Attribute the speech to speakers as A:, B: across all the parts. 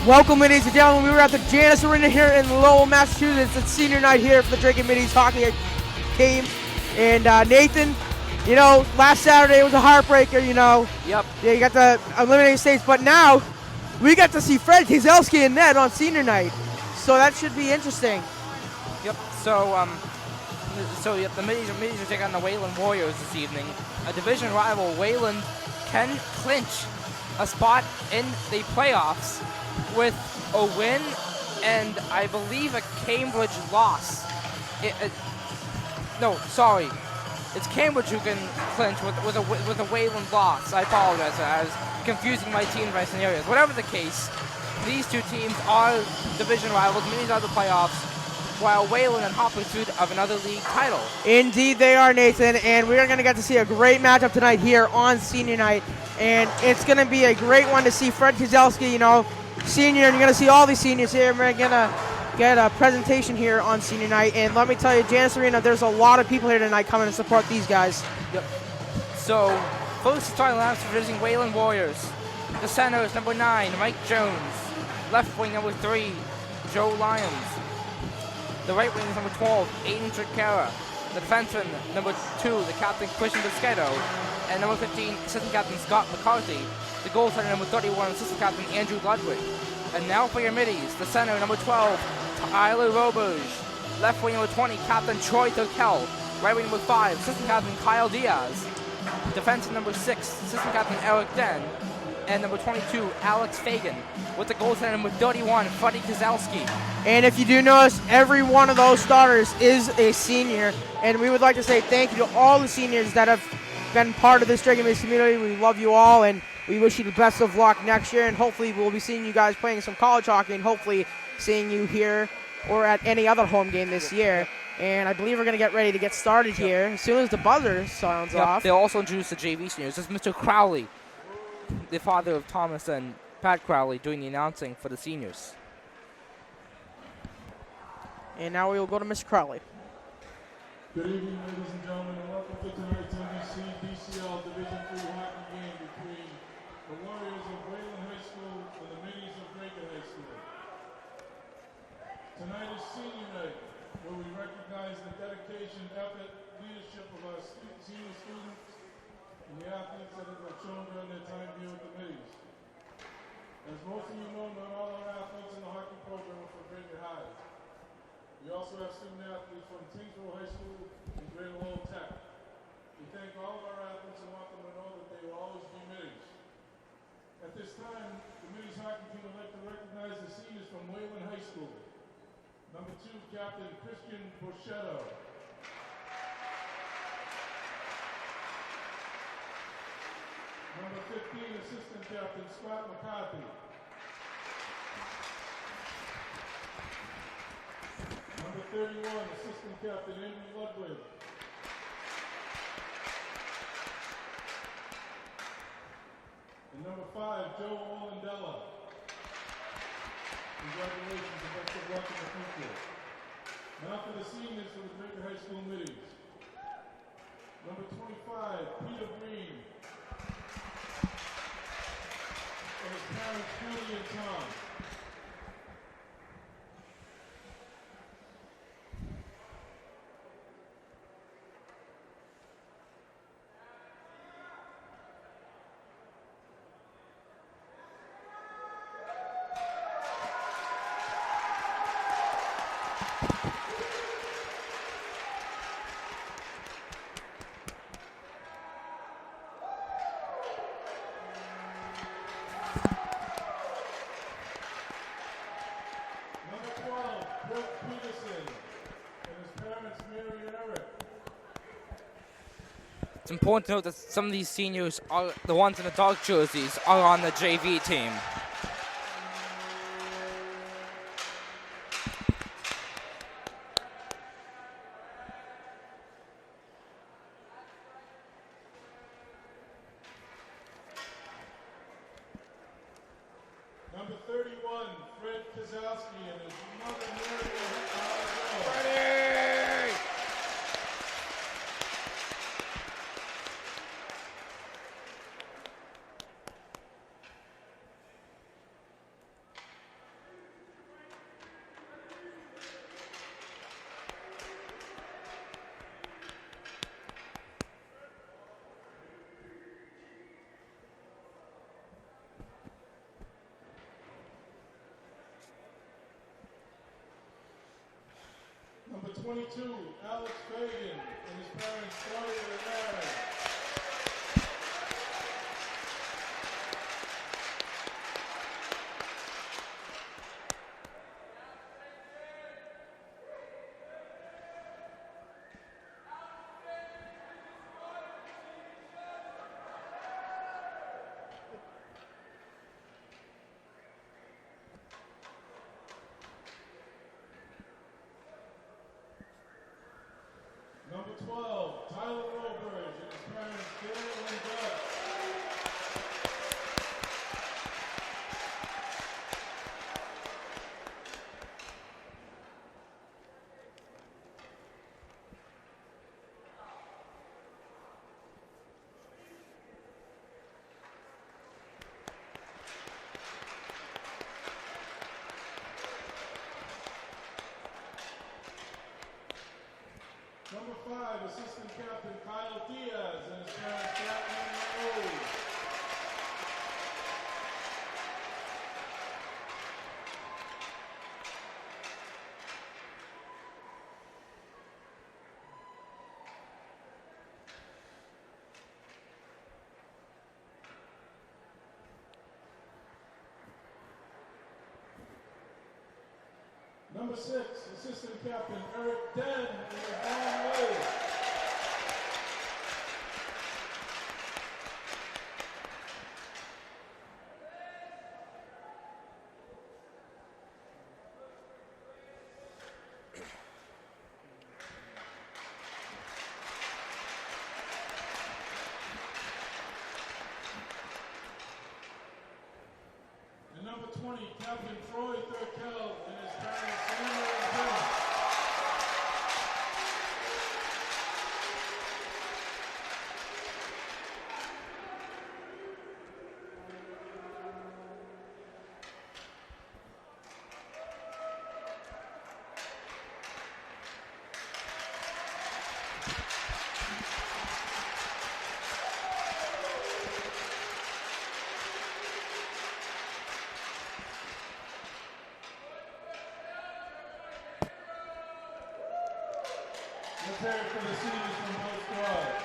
A: Welcome, ladies and gentlemen. We were at the Janus Arena here in Lowell, Massachusetts. It's senior night here for the Dracut Middies hockey team. And Nathan, last Saturday was a heartbreaker,
B: Yep.
A: Yeah, you got the eliminated states, but now we got to see Fred Kieselski and Ned on senior night. So that should be interesting.
B: Yep. So the Middies are taking on the Wayland Warriors this evening. A division rival, Wayland can clinch a spot in the playoffs with a win and I believe a Cambridge loss. It's Cambridge who can clinch with a Wayland loss. I apologize. I was confusing my teams by scenarios. Whatever the case, these two teams are division rivals. Middies are the playoffs, while Wayland and hot pursuit of another league title.
A: Indeed they are, Nathan, and we are going to get to see a great matchup tonight here on senior night. And it's going to be a great one to see Fred Kieselski, senior, and you're going to see all these seniors here. We're going to get a presentation here on senior night. And let me tell you, Janus Arena, there's a lot of people here tonight coming to support these guys.
B: Yep. So, first starting lineups for visiting Wayland Warriors. The center is number 9, Mike Jones. Left wing, number 3, Joe Lyons. The right wing is number 12, Aiden Tricara. The defenseman, number 2, the captain, Christian Bischetto. And number 15, assistant captain, Scott McCarthy. The goaltender, number 31, assistant captain, Andrew Ludwig. And now for your middies, the center, number 12, Tyler Roberge. Left wing, number 20, captain, Troy Turkel. Right wing, number 5, assistant captain, Kyle Diaz. Defenseman, number 6, assistant captain, Eric Den. And number 22, Alex Fagan, with the goaltender number 31, Freddie Kieselski.
A: And if you do notice, every one of those starters is a senior, and we would like to say thank you to all the seniors that have been part of this Dracut Middies community. We love you all, and we wish you the best of luck next year, and hopefully we'll be seeing you guys playing some college hockey, and hopefully seeing you here or at any other home game this year. And I believe we're going to get ready to get started here as soon as the buzzer sounds off.
B: They'll also introduce the JV seniors. This is Mr. Crowley, the father of Thomas and Pat Crowley, doing the announcing for the seniors.
A: And now we will go to Mr. Crowley.
C: Good evening, ladies and gentlemen, and welcome to tonight's NBC DCL Division III hockey game between the Warriors of Wayland High School and the Middies of Dracut High School. Tonight is senior night, where we recognize the dedication, effort, leadership of our senior students and the athletes that have shown during their time here with the Middies. As most of you know, not all our athletes in the hockey program are from Dracut High. We also have student athletes from Tyngsboro High School and Greater Lowell Tech. We thank all of our athletes and want them to know that they will always be Middies. At this time, the Middies hockey team would like to recognize the seniors from Wayland High School. Number 2, Captain Christian Bischetto. Number 15, Assistant Captain Scott McCarthy. Number 31, Assistant Captain Andrew Ludwig. And number 5, Joe Orlandella. Congratulations and best of luck in the future. Now for the seniors for the Dracut High School Middies. Number 25, Peter Green. And his parents, Julie and Tom.
B: It's important to note that some of these seniors, are the ones in the dark jerseys, are on the JV team.
C: Number 31, Fred Kieselski and his mother, Mary. 22, Alex Fagan, and his parents, Claudia and Aaron. Number 12, Tyler Robert and his parents, Dale and Doug. Number 5, Assistant Captain Kyle Diaz and his parents, Kathleen and Rose. Number 6, Assistant Captain Eric Den and his mom Liz. And number 20, Captain Troy Thurkel and his parents, Samuel and Tim. Prepare for the seniors from both squads.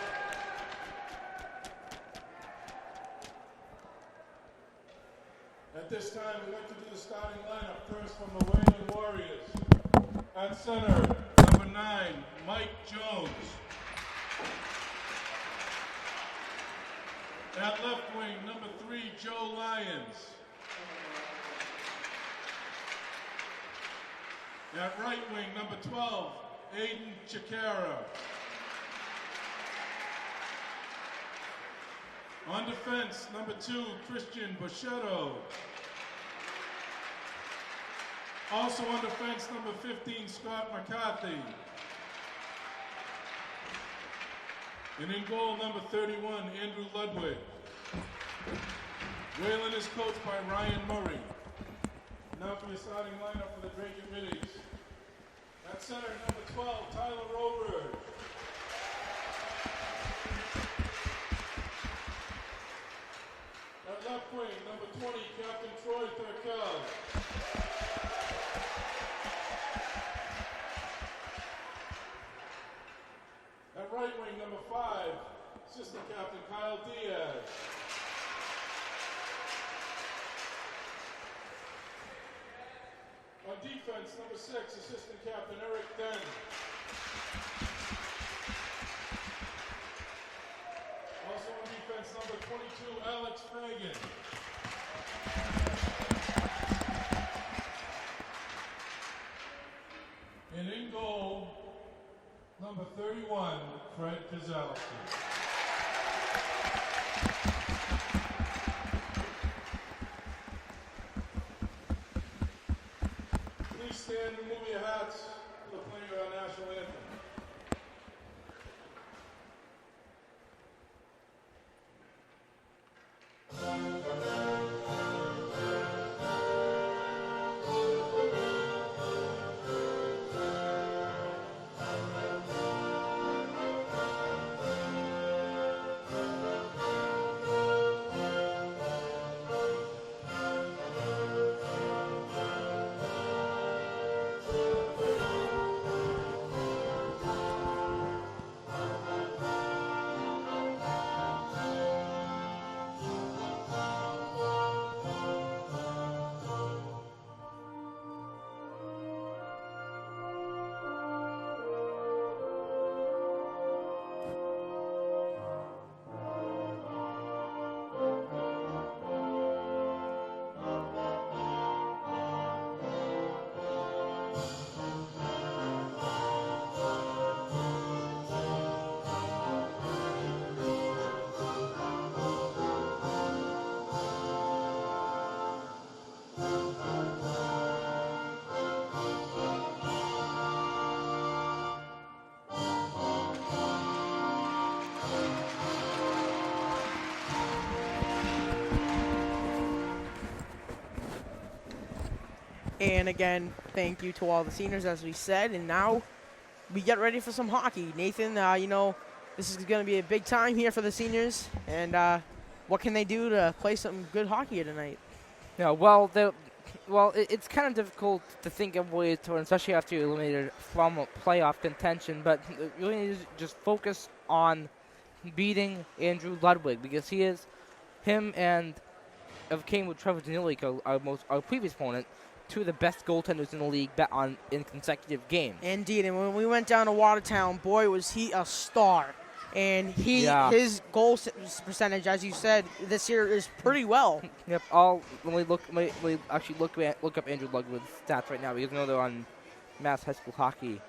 C: At this time, we'd like to do the starting lineup first from the Wayland Warriors. At center, number 9, Mike Jones. At left wing, number 3, Joe Lyons. At right wing, number 12, Aiden Chikara. On defense, number 2, Christian Boschetto. Also on defense, number 15, Scott McCarthy. And in goal, number 31, Andrew Ludwig. Wayland is coached by Ryan Murray. Now for your starting lineup for the Dracut Middies. At center, number 12, Tyler Robert. At left wing, number 20, Captain Troy Thurkel. At right wing, number 5, Assistant Captain Kyle Diaz. On defense, number 6, Assistant Captain Eric Den. Also on defense, number 22, Alex Fagan. And in goal, number 31, Fred Kozlowski. Please stand and remove your hats for the playing of our national anthem.
A: And again, thank you to all the seniors, as we said. And now we get ready for some hockey. Nathan, you know, this is going to be a big time here for the seniors. And what can they do to play some good hockey here tonight?
B: Yeah, it's kind of difficult to think of ways to, especially after you're eliminated from playoff contention, but you really need to just focus on beating Andrew Ludwig, because him and came with Trevor Danilic, our previous opponent, two of the best goaltenders in the league in consecutive games.
A: Indeed, and when we went down to Watertown, boy, was he a star. And his goal percentage, as you said, this year is pretty well.
B: Yep. Let me actually look up Andrew Ludwig's stats right now, because I know they're on Mass High School Hockey.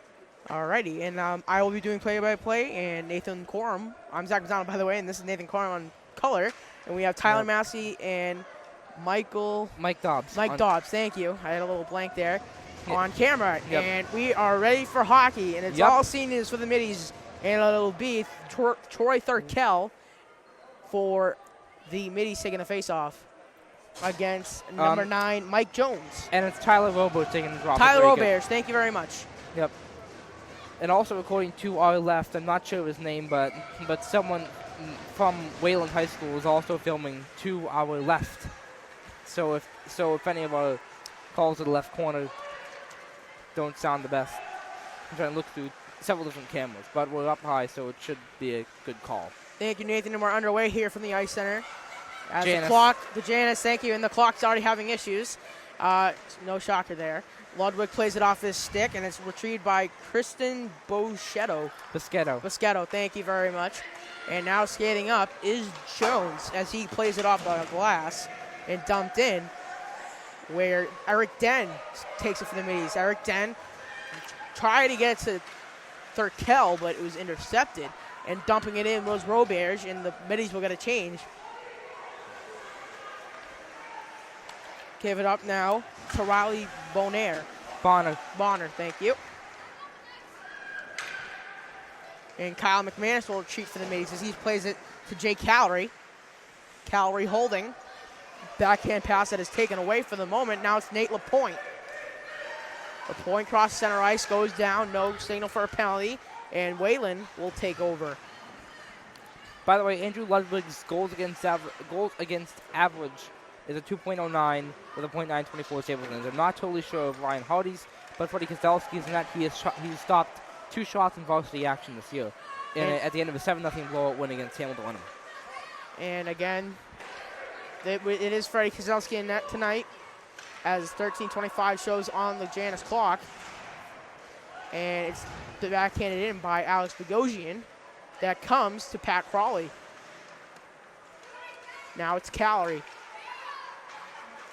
A: Alrighty, and I will be doing play-by-play, and Nathan Corum. I'm Zach Mazzano, by the way, and this is Nathan Corum on color. And we have Tyler Massey and Mike Dobbs. Dobbs, thank you. I had a little blank there on camera. Yep. And we are ready for hockey, and it's all seniors for the middies. And it'll be Troy Thurkel for the middies taking the face-off against number 9, Mike Jones.
B: And it's Tyler Roberts taking the drop.
A: Tyler Roberts, thank you very much.
B: Yep. And also, according to our left, I'm not sure his name, but someone from Wayland High School is also filming to our left. So if any of our calls to the left corner don't sound the best, I'm trying to look through several different cameras, but we're up high, so it should be a good call.
A: Thank you, Nathan, and we're underway here from the Ice Center. As
B: Janice.
A: the Janice, thank you, and the clock's already having issues. No shocker there. Ludwig plays it off his stick, and it's retrieved by Kristen Boschetto. Boschetto, thank you very much. And now skating up is Jones as he plays it off the glass and dumped in, where Eric Den takes it for the middies. Eric Den tried to get it to Thurkel, but it was intercepted. And dumping it in was Roberge, and the middies will get a change. Give it up now to Riley Bonner, thank you. And Kyle McManus will retreat for the middies as he plays it to Jake Callery. Callery holding. Backhand pass that is taken away for the moment. Now it's Nate LaPointe. LaPointe crosses center ice, goes down, no signal for a penalty, and Wayland will take over.
B: By the way, Andrew Ludwig's goals against average is a 2.09 with a .924 save percentage. I'm not totally sure of Ryan Hardy's, but Freddie Kostelski's in that he's stopped 2 shots in varsity action this year at the end of a 7-0 blowout win against Hamilton Wenham.
A: And again, it is Freddie Kostelski in net tonight, as 13:25 shows on the Janus clock. And it's backhanded in by Alex Bogosian. That comes to Pat Crawley. Now it's Callery.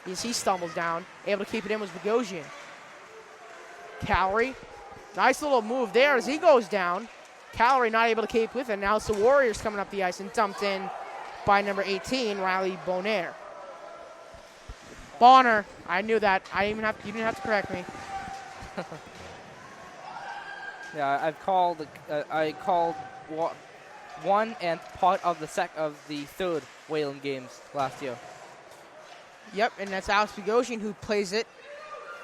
A: As he stumbles down, able to keep it in was Bogosian. Callery, nice little move there as he goes down. Callery not able to keep with it. Now it's the Warriors coming up the ice and dumped in by number 18, Riley Bonner. Bonner, I knew that. You didn't have to correct me.
B: Yeah, I called one and part of the third Wayland games last year.
A: Yep, and that's Alex Bogosian who plays it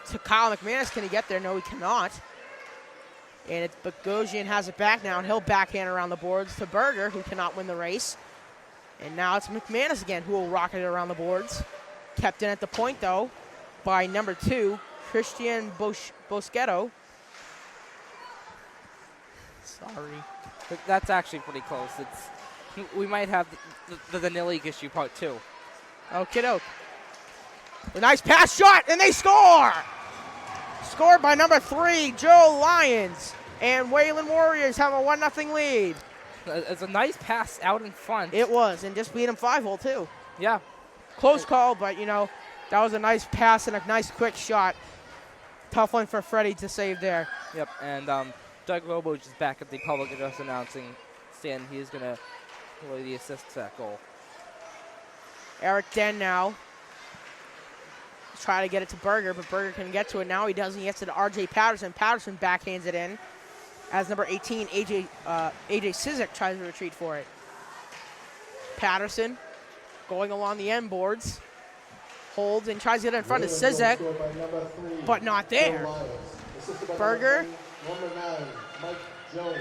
A: to Kyle McManus. Can he get there? No, he cannot. And Bogosian has it back now, and he'll backhand around the boards to Berger, who cannot win the race. And now it's McManus again, who will rocket it around the boards. Kept in at the point, though, by number 2, Christian Boschetto. Sorry.
B: But that's actually pretty close. We might have the Danilic issue part 2.
A: Okie doke. A nice pass shot, and they score! Scored by number 3, Joe Lyons. And Wayland Warriors have a 1-0 lead.
B: It's a nice pass out in front.
A: It was, and just beat him 5-hole, too.
B: Yeah.
A: Close call, but, that was a nice pass and a nice quick shot. Tough one for Freddie to save there.
B: Yep, and Doug Robo is back at the public address announcing stand. He is going to play the assist to that goal.
A: Eric Den now. Try to get it to Berger, but Berger can get to it. Now he doesn't. He gets it to R.J. Patterson. Patterson backhands it in as number 18, A.J. Sizik tries to retreat for it. Patterson going along the end boards. Holds and tries to get it in front of Sizek, but not there. Berger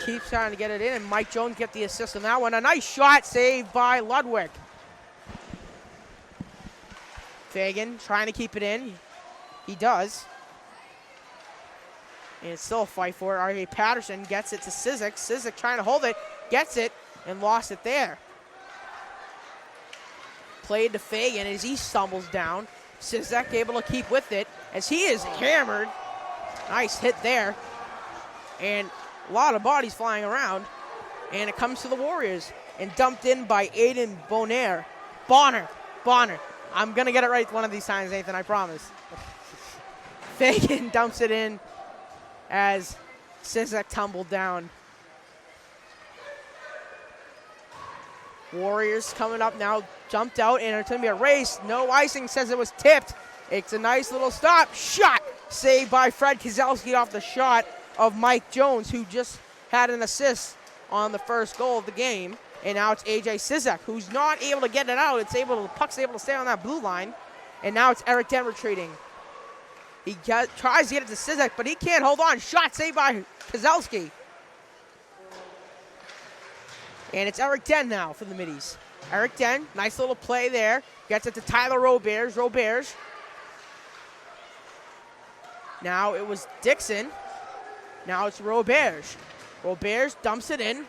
A: keeps trying to get it in, and Mike Jones get the assist on that one. A nice shot saved by Ludwig. Fagan trying to keep it in. He does. And it's still a fight for it. R.J. Patterson gets it to Sizek. Sizek trying to hold it, gets it, and lost it there. Played to Fagan as he stumbles down. Sizek able to keep with it as he is hammered. Nice hit there. And a lot of bodies flying around. And it comes to the Warriors. And dumped in by Aiden Bonner. Bonner. I'm going to get it right one of these times, Nathan, I promise. Fagan dumps it in as Sizek tumbled down. Warriors coming up now, jumped out, and it's going to be a race. No icing, says it was tipped. It's a nice little stop. Shot saved by Fred Keselowski off the shot of Mike Jones, who just had an assist on the first goal of the game. And now it's A.J. Sizek, who's not able to get it out. The puck's able to stay on that blue line. And now it's Eric Dent retreating. He tries to get it to Sizek, but he can't hold on. Shot saved by Keselowski. And it's Eric Dent now for the Middies. Eric Dent, nice little play there. Gets it to Tyler Roberge. Now it was Dixon. Now it's Roberge. Roberge dumps it in.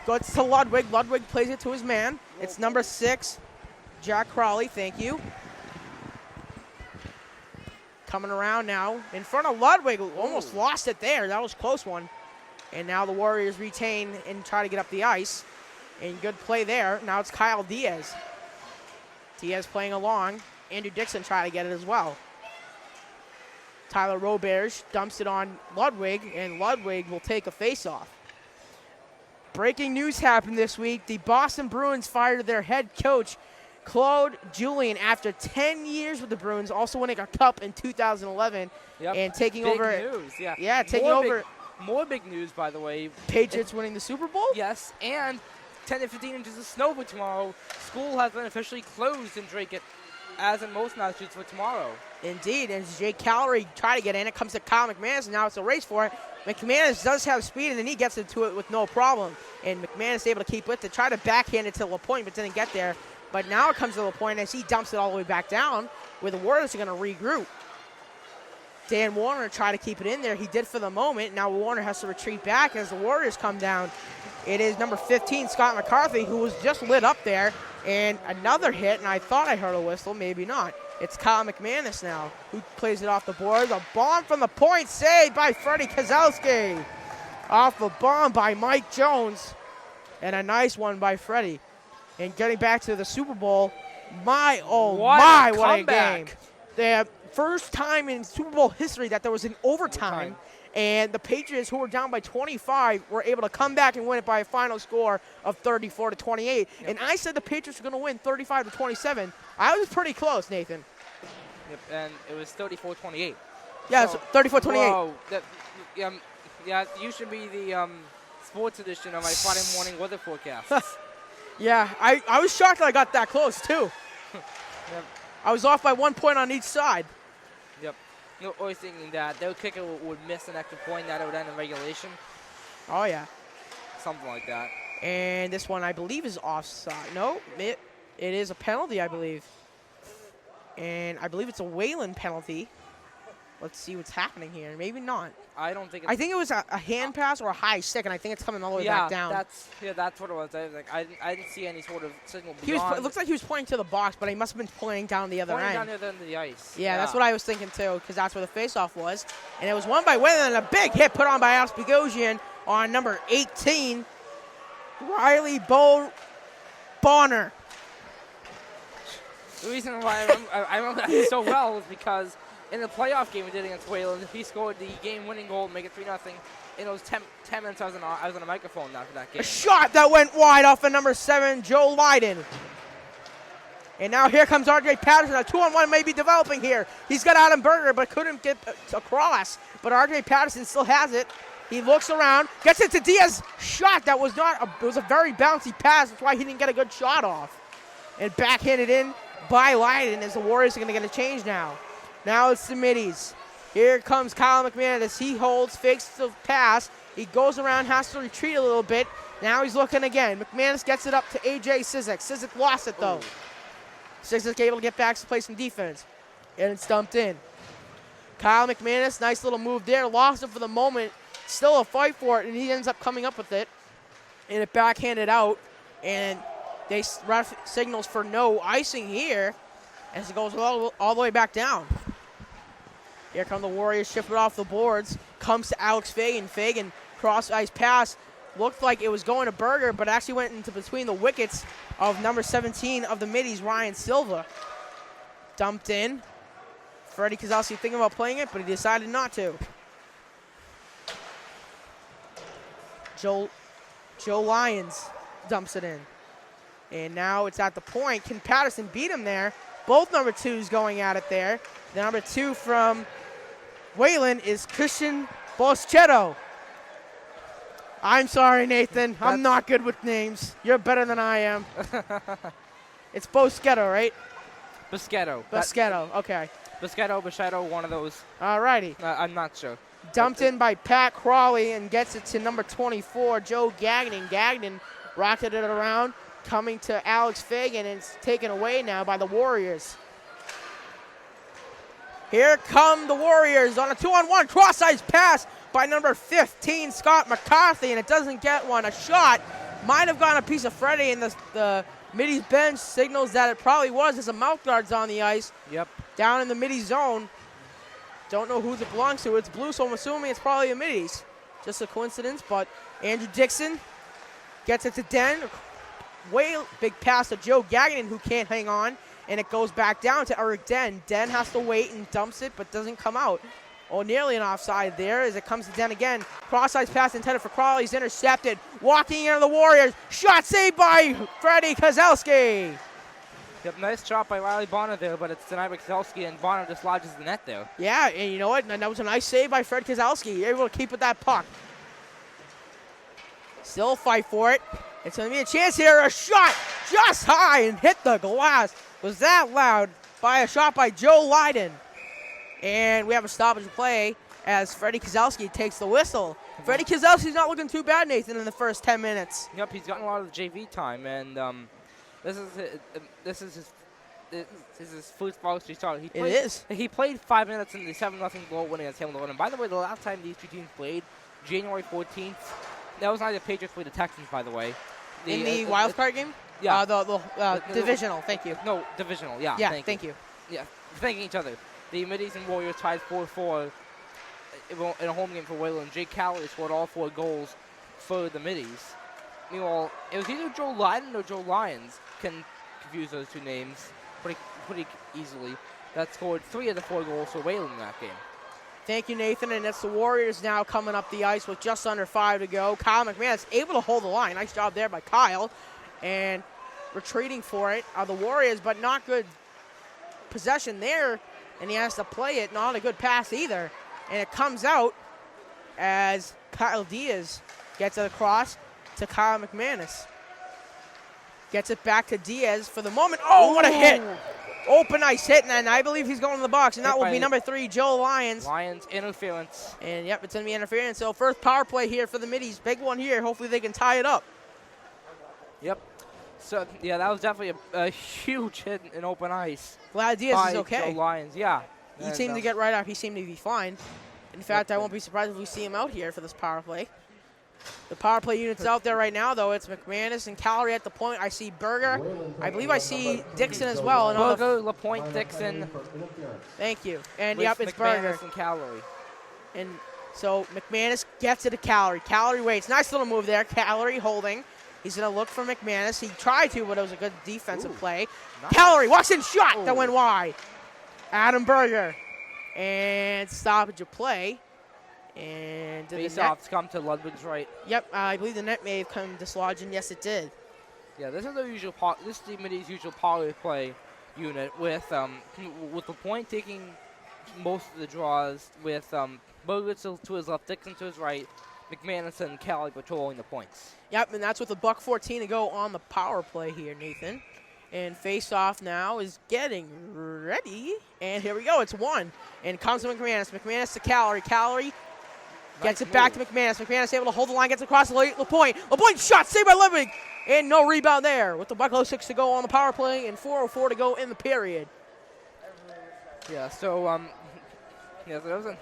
A: Goes to Ludwig. Ludwig plays it to his man. It's number 6, Jack Crowley. Thank you. Coming around now in front of Ludwig. Almost lost it there. That was a close one. And now the Warriors retain and try to get up the ice. And good play there. Now it's Kyle Diaz. Diaz playing along. Andrew Dixon trying to get it as well. Tyler Roberge dumps it on Ludwig, and Ludwig will take a face-off. Breaking news happened this week. The Boston Bruins fired their head coach, Claude Julien, after 10 years with the Bruins, also winning a cup in 2011 and taking
B: big
A: over.
B: News, yeah.
A: Yeah, taking over.
B: More big news, by the way.
A: Patriots winning the Super Bowl?
B: Yes, and 10 to 15 inches of snow for tomorrow. School has been officially closed in Dracut, as in most Massachusetts, for tomorrow.
A: Indeed, and Jake Callery tried to get in. It comes to Kyle McManus, and now it's a race for it. McManus does have speed, and then he gets into it with no problem. And McManus is able to keep with it, try to backhand it to LaPointe, but didn't get there. But now it comes to LaPointe as he dumps it all the way back down, where the Warriors are going to regroup. Dan Warner tried to keep it in there. He did for the moment. Now Warner has to retreat back as the Warriors come down. It is number 15, Scott McCarthy, who was just lit up there. And another hit, and I thought I heard a whistle, maybe not. It's Kyle McManus now, who plays it off the boards. A bomb from the point, saved by Freddie Keselowski. Off the bomb by Mike Jones. And a nice one by Freddie. And getting back to the Super Bowl, what a game. The first time in Super Bowl history that there was an overtime. And the Patriots, who were down by 25, were able to come back and win it by a final score of 34-28. Yep. And I said the Patriots were going to win 35-27. I was pretty close, Nathan.
B: Yep, and it was 34-28.
A: Yeah, so 34-28.
B: Whoa, yeah, you should be the sports edition of my Friday morning weather forecast.
A: Yeah, I was shocked that I got that close, too.
B: Yep.
A: I was off by 1 point on each side.
B: Yep. You're always thinking that their kicker would miss an extra point, that it would end in regulation.
A: Oh, yeah.
B: Something like that.
A: And this one, I believe, is offside. No, it is a penalty, I believe. And I believe it's a Wayland penalty. Let's see what's happening here. Maybe not.
B: I don't think.
A: I think it was a hand pass or a high stick, and I think it's coming all the way back down.
B: That's what it was. I didn't see any sort of signal beyond.
A: It looks like he was pointing to the box, but he must have been pointing down the other end.
B: Down the other end of the ice.
A: Yeah, that's what I was thinking too, because that's where the faceoff was. And it was won by Wayland, and a big hit put on by Alex Bogosian on number 18, Riley Bonner.
B: The reason why I remember that so well is because in the playoff game we did against Wayland, he scored the game-winning goal to make it 3-0. In those 10 minutes I was on a microphone after that game.
A: A shot that went wide off of number 7, Joe Lydon. And now here comes R.J. Patterson. A 2-on-1 may be developing here. He's got Adam Berger, but couldn't get across. But R.J. Patterson still has it. He looks around, gets it to Diaz. Shot that was it was a very bouncy pass. That's why he didn't get a good shot off. And backhanded in by Lyden as the Warriors are going to get a change now. Now it's the middies. Here comes Kyle McManus. He holds, fakes the pass. He goes around, has to retreat a little bit. Now he's looking again. McManus gets it up to A.J. Sizik. Sizik lost it, though. Sizik able to get back to play some defense. And it's dumped in. Kyle McManus, nice little move there. Lost it for the moment. Still a fight for it, and he ends up coming up with it. And it backhanded out. And they ref signals for no icing here as it goes all the way back down. Here come the Warriors, shift it off the boards. Comes to Alex Fagan. Fagan, cross-ice pass. Looked like it was going to Berger, but actually went into between the wickets of number 17 of the middies, Ryan Silva. Dumped in. Freddie Kozlowski thinking about playing it, but he decided not to. Joe Lyons dumps it in. And now it's at the point. Can Patterson beat him there? Both number 2s going at it there. The number 2 from Wayland is Christian Boschetto. I'm sorry, Nathan. I'm not good with names. You're better than I am. It's Boschetto, right?
B: Boschetto.
A: Okay.
B: Boschetto, one of those.
A: All righty.
B: I'm not sure.
A: Dumped in by Pat Crawley and gets it to number 24, Joe Gagnon. Gagnon rocketed it around, coming to Alex Fagan, and it's taken away now by the Warriors. Here come the Warriors on a 2-on-1 cross-ice pass by number 15, Scott McCarthy, and it doesn't get one. A shot might have gone a piece of Freddie, and the middies bench signals that it probably was as the mouth guard's on the ice.
B: Yep. Down
A: in the middie zone. Don't know who it belongs to. It's blue, so I'm assuming it's probably the middies. Just a coincidence, but Andrew Dixon gets it to Den. Big pass to Joe Gagnon, who can't hang on, and it goes back down to Eric Den. Den has to wait and dumps it, but doesn't come out. Oh, nearly an offside there as it comes to Den again. Cross-ice pass intended for Crawley. He's intercepted. Walking into the Warriors. Shot saved by Freddie Kozlowski.
B: Yep, nice shot by Riley Bonner there, but it's denied by Kozlowski, and Bonner just lodges the net there.
A: Yeah, and you know what? That was a nice save by Fred Kozlowski. You're able to keep with that puck. Still fight for it. It's going to be a chance here. A shot just high and hit the glass. Was that loud by a shot by Joe Lyden. And we have a stoppage play as Freddie Kozlowski takes the whistle. Freddie Kozlowski's not looking too bad, Nathan, in the first 10 minutes.
B: Yep, he's gotten a lot of the JV time, and this is his first varsity start. He played 5 minutes in the 7-0 goal win against Hamilton. And by the way, the last time these two teams played, January 14th, that was not the Patriots played the Texans, by the way.
A: In the wild card game?
B: Yeah.
A: The divisional, thank you.
B: No, divisional, yeah.
A: Yeah, thank you.
B: Yeah, thanking each other. The Middies and Warriors tied 4-4 in a home game for Wayland. Jake Calloway scored all 4 goals for the Middies. Meanwhile, it was either Joe Lyden or Joe Lyons, can confuse those two names pretty easily, that scored 3 of the 4 goals for Wayland in that game.
A: Thank you, Nathan, and it's the Warriors now coming up the ice with just under 5 to go. Kyle McManus able to hold the line. Nice job there by Kyle. And retreating for it are the Warriors, but not good possession there, and he has to play it. Not a good pass either. And it comes out as Kyle Diaz gets it across to Kyle McManus. Gets it back to Diaz for the moment. Oh, what a hit! Open ice hit, and I believe he's going to the box, and that will be number 3, Joe Lyons.
B: Lyons, interference.
A: And, yep, it's going to be interference. So first power play here for the Middies. Big one here. Hopefully they can tie it up.
B: Yep. So, yeah, that was definitely a huge hit in open ice.
A: Glad Diaz is okay.
B: Joe Lyons, yeah.
A: He seemed to get right up. He seemed to be fine. In fact, I won't be surprised if we see him out here for this power play. The power play unit's out there right now, though. It's McManus and Callery at the point. I see Berger. I believe I see Dixon as well.
B: Berger, LaPointe, Dixon.
A: Thank you. And, yep, it's Berger.
B: And Callery.
A: And so McManus gets it to Callery. Callery waits. Nice little move there. Callery holding. He's going to look for McManus. He tried to, but it was a good defensive play. Callery walks in, shot that went wide. Adam Berger. And stoppage of play. And
B: face-offs come to Ludwig's right.
A: Yep, I believe the net may have come dislodged, and yes, it did.
B: Yeah, this is the Middies' usual power play unit with LaPointe taking most of the draws, with Berger to his left, Dixon to his right, McManus and Callie patrolling the points.
A: Yep, and that's with a $1:14 to go on the power play here, Nathan. And face-off now is getting ready. And here we go. It's 1. And comes to McManus. McManus to Calorie. Calorie gets it back to McManus. McManus able to hold the line, gets across LaPointe. LaPointe shot saved by Ludwig. And no rebound there. With the Buckle 6 to go on the power play and 4:04 to go in the period.
B: Yeah, so, yeah, there was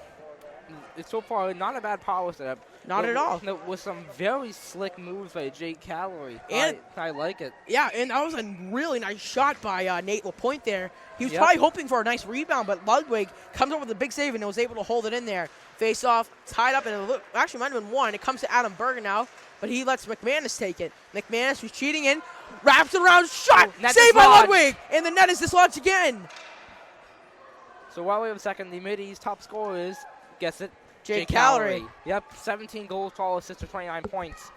B: it's so far not a bad power setup.
A: Not at all.
B: With some very slick moves by Jake Calorie.
A: And
B: I like it.
A: Yeah, and that was a really nice shot by Nate LaPointe there. He was probably hoping for a nice rebound, but Ludwig comes up with a big save and was able to hold it in there. Face off, tied up, and it actually might have been 1. It comes to Adam Berger now, but he lets McManus take it. McManus, who's cheating in, wraps it around, shot, saved by Ludwig, and the net is dislodged again.
B: So while we have a second, the Middies' top scorer is, guess it,
A: Jake Calorie.
B: Yep, 17 goals, 12 assists for 29 points.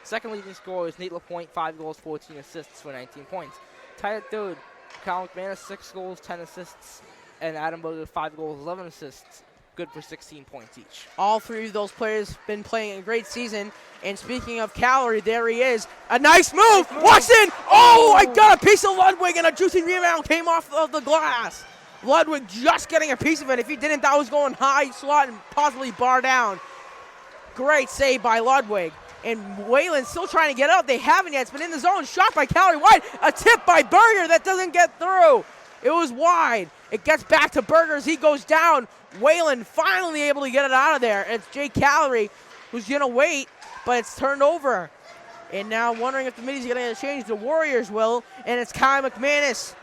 B: Second leading scorer is Nate LaPointe, 5 goals, 14 assists for 19 points. Tied at third, Kyle McManus, 6 goals, 10 assists, and Adam Berger, 5 goals, 11 assists. Good for 16 points each.
A: All 3 of those players been playing a great season. And speaking of Calorie, there he is. A nice move. Walks in. Oh, I got a piece of Ludwig, and a juicy rebound came off of the glass. Ludwig just getting a piece of it. If he didn't, that was going high slot and possibly bar down. Great save by Ludwig. And Wayland still trying to get out. They haven't yet. It's been in the zone. Shot by Calorie wide. A tip by Berger that doesn't get through. It was wide. It gets back to Berger as he goes down. Wayland finally able to get it out of there. It's Jake Calorie who's going to wait, but it's turned over. And now wondering if the Middies are going to get a change. The Warriors will, and it's Kyle McManus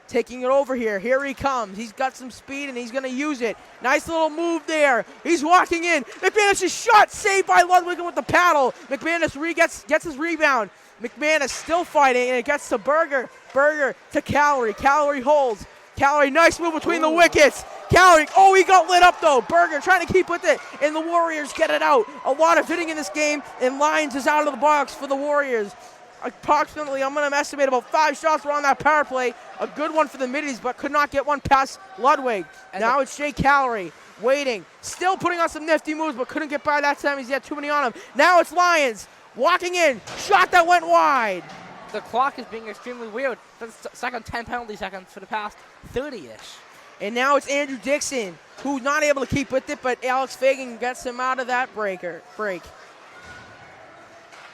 A: taking it over here. Here he comes. He's got some speed, and he's going to use it. Nice little move there. He's walking in. McManus' shot saved by Ludwig with the paddle. McManus gets his rebound. McManus still fighting, and it gets to Berger. Berger to Calorie. Calorie holds. Calorie, nice move between the wickets. Calorie, oh, he got lit up, though. Berger trying to keep with it, and the Warriors get it out. A lot of hitting in this game, and Lyons is out of the box for the Warriors. Approximately, I'm going to estimate about 5 shots were on that power play. A good one for the Middies, but could not get one past Ludwig. And now it's Jake Calorie waiting. Still putting on some nifty moves, but couldn't get by that time. He's got too many on him. Now it's Lyons walking in. Shot that went wide.
B: The clock is being extremely weird. That's second 10 penalty seconds for the past 30-ish.
A: And now it's Andrew Dixon, who's not able to keep with it, but Alex Fagan gets him out of that break.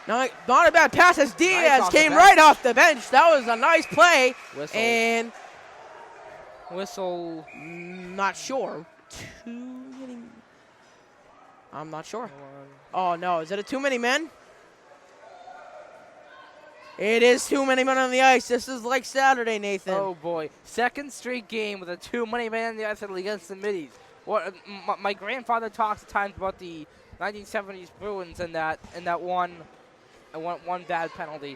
A: Not a bad pass as Diaz came right off the bench. That was a nice play.
B: Whistle.
A: And
B: whistle.
A: Not sure. I'm not sure. Oh, no. Is it a too many men? It is too many men on the ice. This is like Saturday, Nathan.
B: Oh, boy. Second straight game with a too many men on the ice against the Middies. My grandfather talks at times about the 1970s Bruins and that one bad penalty.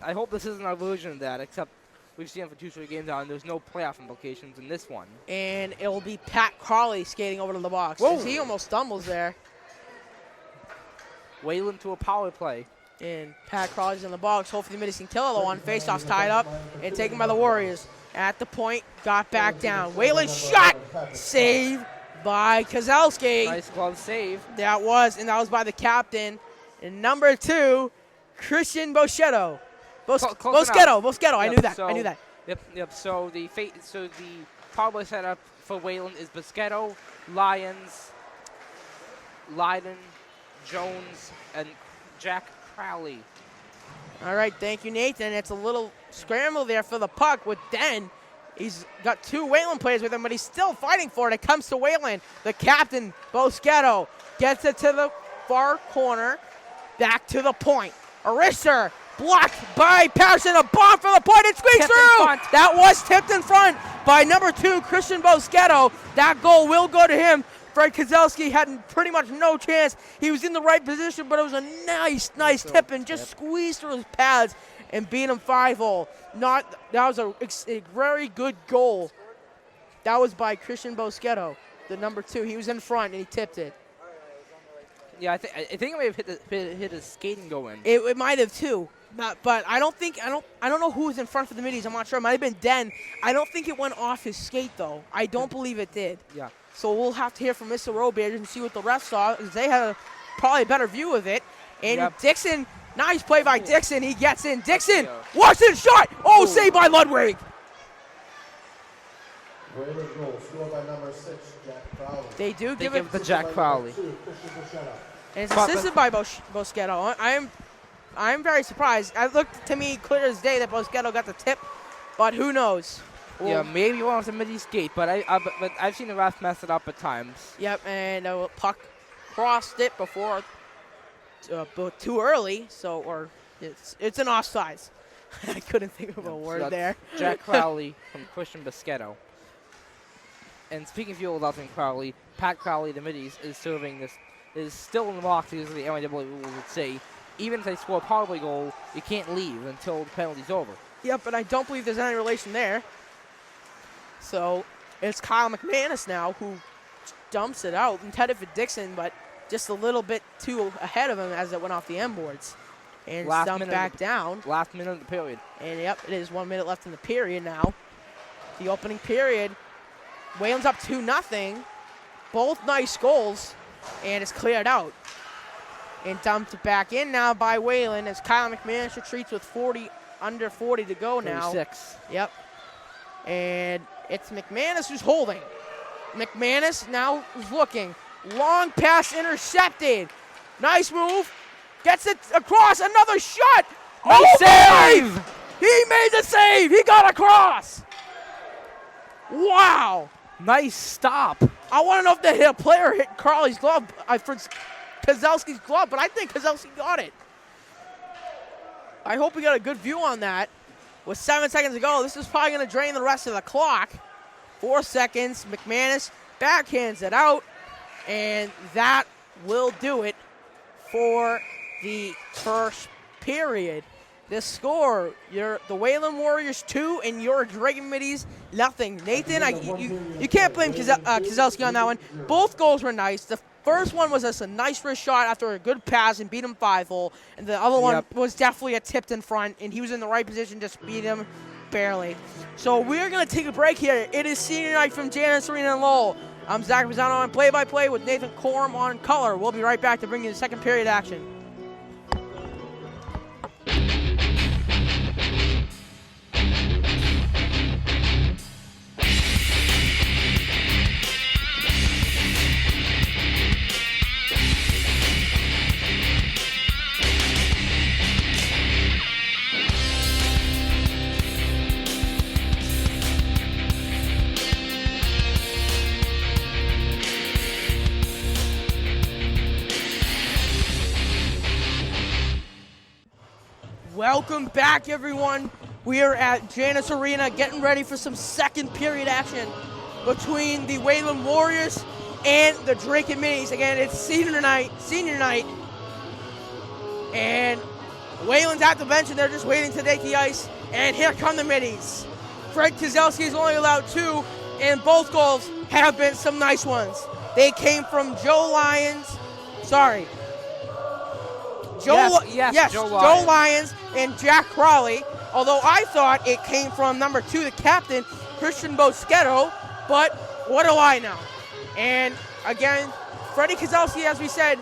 B: I hope this isn't our version of that, except we've seen it for 2 straight games now, and there's no playoff implications in this one.
A: And it will be Pat Crawley skating over to the box.
B: Whoa.
A: He almost stumbles there.
B: Wayland to a power play.
A: And Pat Crawley's in the box. Hopefully the Middies can kill it. One faceoff's tied up and taken by the Warriors. At the point, got back down. Wayland shot. Save by Keselowski.
B: Nice glove save.
A: That was by the captain. And number 2, Christian Boschetto. Boschetto. I knew that.
B: Yep. So the power play setup for Wayland is Boschetto, Lyons, Leiden, Jones, and Jack Crowley.
A: All right, thank you, Nathan. It's a little scramble there for the puck with Den. He's got 2 Wayland players with him, but he's still fighting for it. It comes to Wayland. The captain, Boschetto, gets it to the far corner. Back to the point. Arister blocked by Patterson. A bomb for the point. It squeaks through. That was tipped in front by number 2, Christian Boschetto. That goal will go to him. Fred Keselowski had pretty much no chance. He was in the right position, but it was a nice tip and just squeezed through his pads and beat him 5-0. That was a very good goal. That was by Christian Boschetto, the number 2. He was in front and he tipped it.
B: Yeah, I think it may have hit his skating going.
A: It might have too. But I don't know who was in front for the Middies. I'm not sure. It might have been Den. I don't think it went off his skate though. I don't believe it did.
B: Yeah.
A: So we'll have to hear from Mr. Robeard and see what the refs saw, because they had probably a better view of it. And Dixon Nice play by Dixon. He gets in. Dixon, Washington shot. Oh, saved by Ludwig.
D: Wayland goal, scored by number 6, Jack Crowley.
A: They do
B: They
A: give
B: give
A: it,
B: the Jack Crowley.
A: and it's assisted by Boschetto. I'm very surprised. It looked to me clear as day that Boschetto got the tip, but who knows?
B: Yeah, maybe one was a midi skate, but I've seen the ref mess it up at times.
A: Yep, and puck crossed it before, but too early. So, or it's an offsides. I couldn't think of a word
B: So
A: there.
B: Jack Crowley from Christian Boschetto. And speaking of you, Dalton Crowley, Pat Crowley, the middies, is serving this. Is still in the box because of the NYW rules would say, even if they score a power play goal, you can't leave until the penalty's over.
A: Yep, but I don't believe there's any relation there. So it's Kyle McManus now who dumps it out, intended for Dixon, but just a little bit too ahead of him as it went off the end boards. And it's dumped back down.
B: Last minute of the period.
A: And yep, it is 1 minute left in the period now. The opening period, Wayland's up 2-0. Both nice goals, and it's cleared out. And dumped back in now by Wayland as Kyle McManus retreats with under 40 to go now.
B: 36.
A: Yep. And it's McManus who's holding. McManus now is looking. Long pass intercepted. Nice move. Gets it across. Another shot.
B: Nice save.
A: He made the save. He got across. Wow.
B: Nice stop.
A: I want to know if the player hit Carly's glove, for Kozlowski's glove, but I think Kozlowski got it. I hope we got a good view on that. With 7 seconds to go, this is probably going to drain the rest of the clock. 4 seconds. McManus backhands it out, and that will do it for the first period. The score, the Wayland Warriors 2 and your Dragon Middies nothing. Nathan, you can't blame Kozlowski on that one. Both goals were nice. The first one was just a nice wrist shot after a good pass and beat him 5-hole. And the other one was definitely a tipped in front, and he was in the right position, just beat him barely. So we're going to take a break here. It is senior night from Janus Arena in Lowell. I'm Zach Mazzano on play-by-play with Nathan Corum on color. We'll be right back to bring you the second period action. Welcome back, everyone. We are at Janus Arena getting ready for some second period action between the Wayland Warriors and the Dracut Minis. Again, it's senior night. And Wayland's at the bench, and they're just waiting to take the ice. And here come the Minis. Fred Kozlowski is only allowed 2, and both goals have been some nice ones. They came from Joe Lyons and Jack Crowley, although I thought it came from number 2, the captain, Christian Boschetto, but what do I know? And again, Freddie Kozlowski, as we said,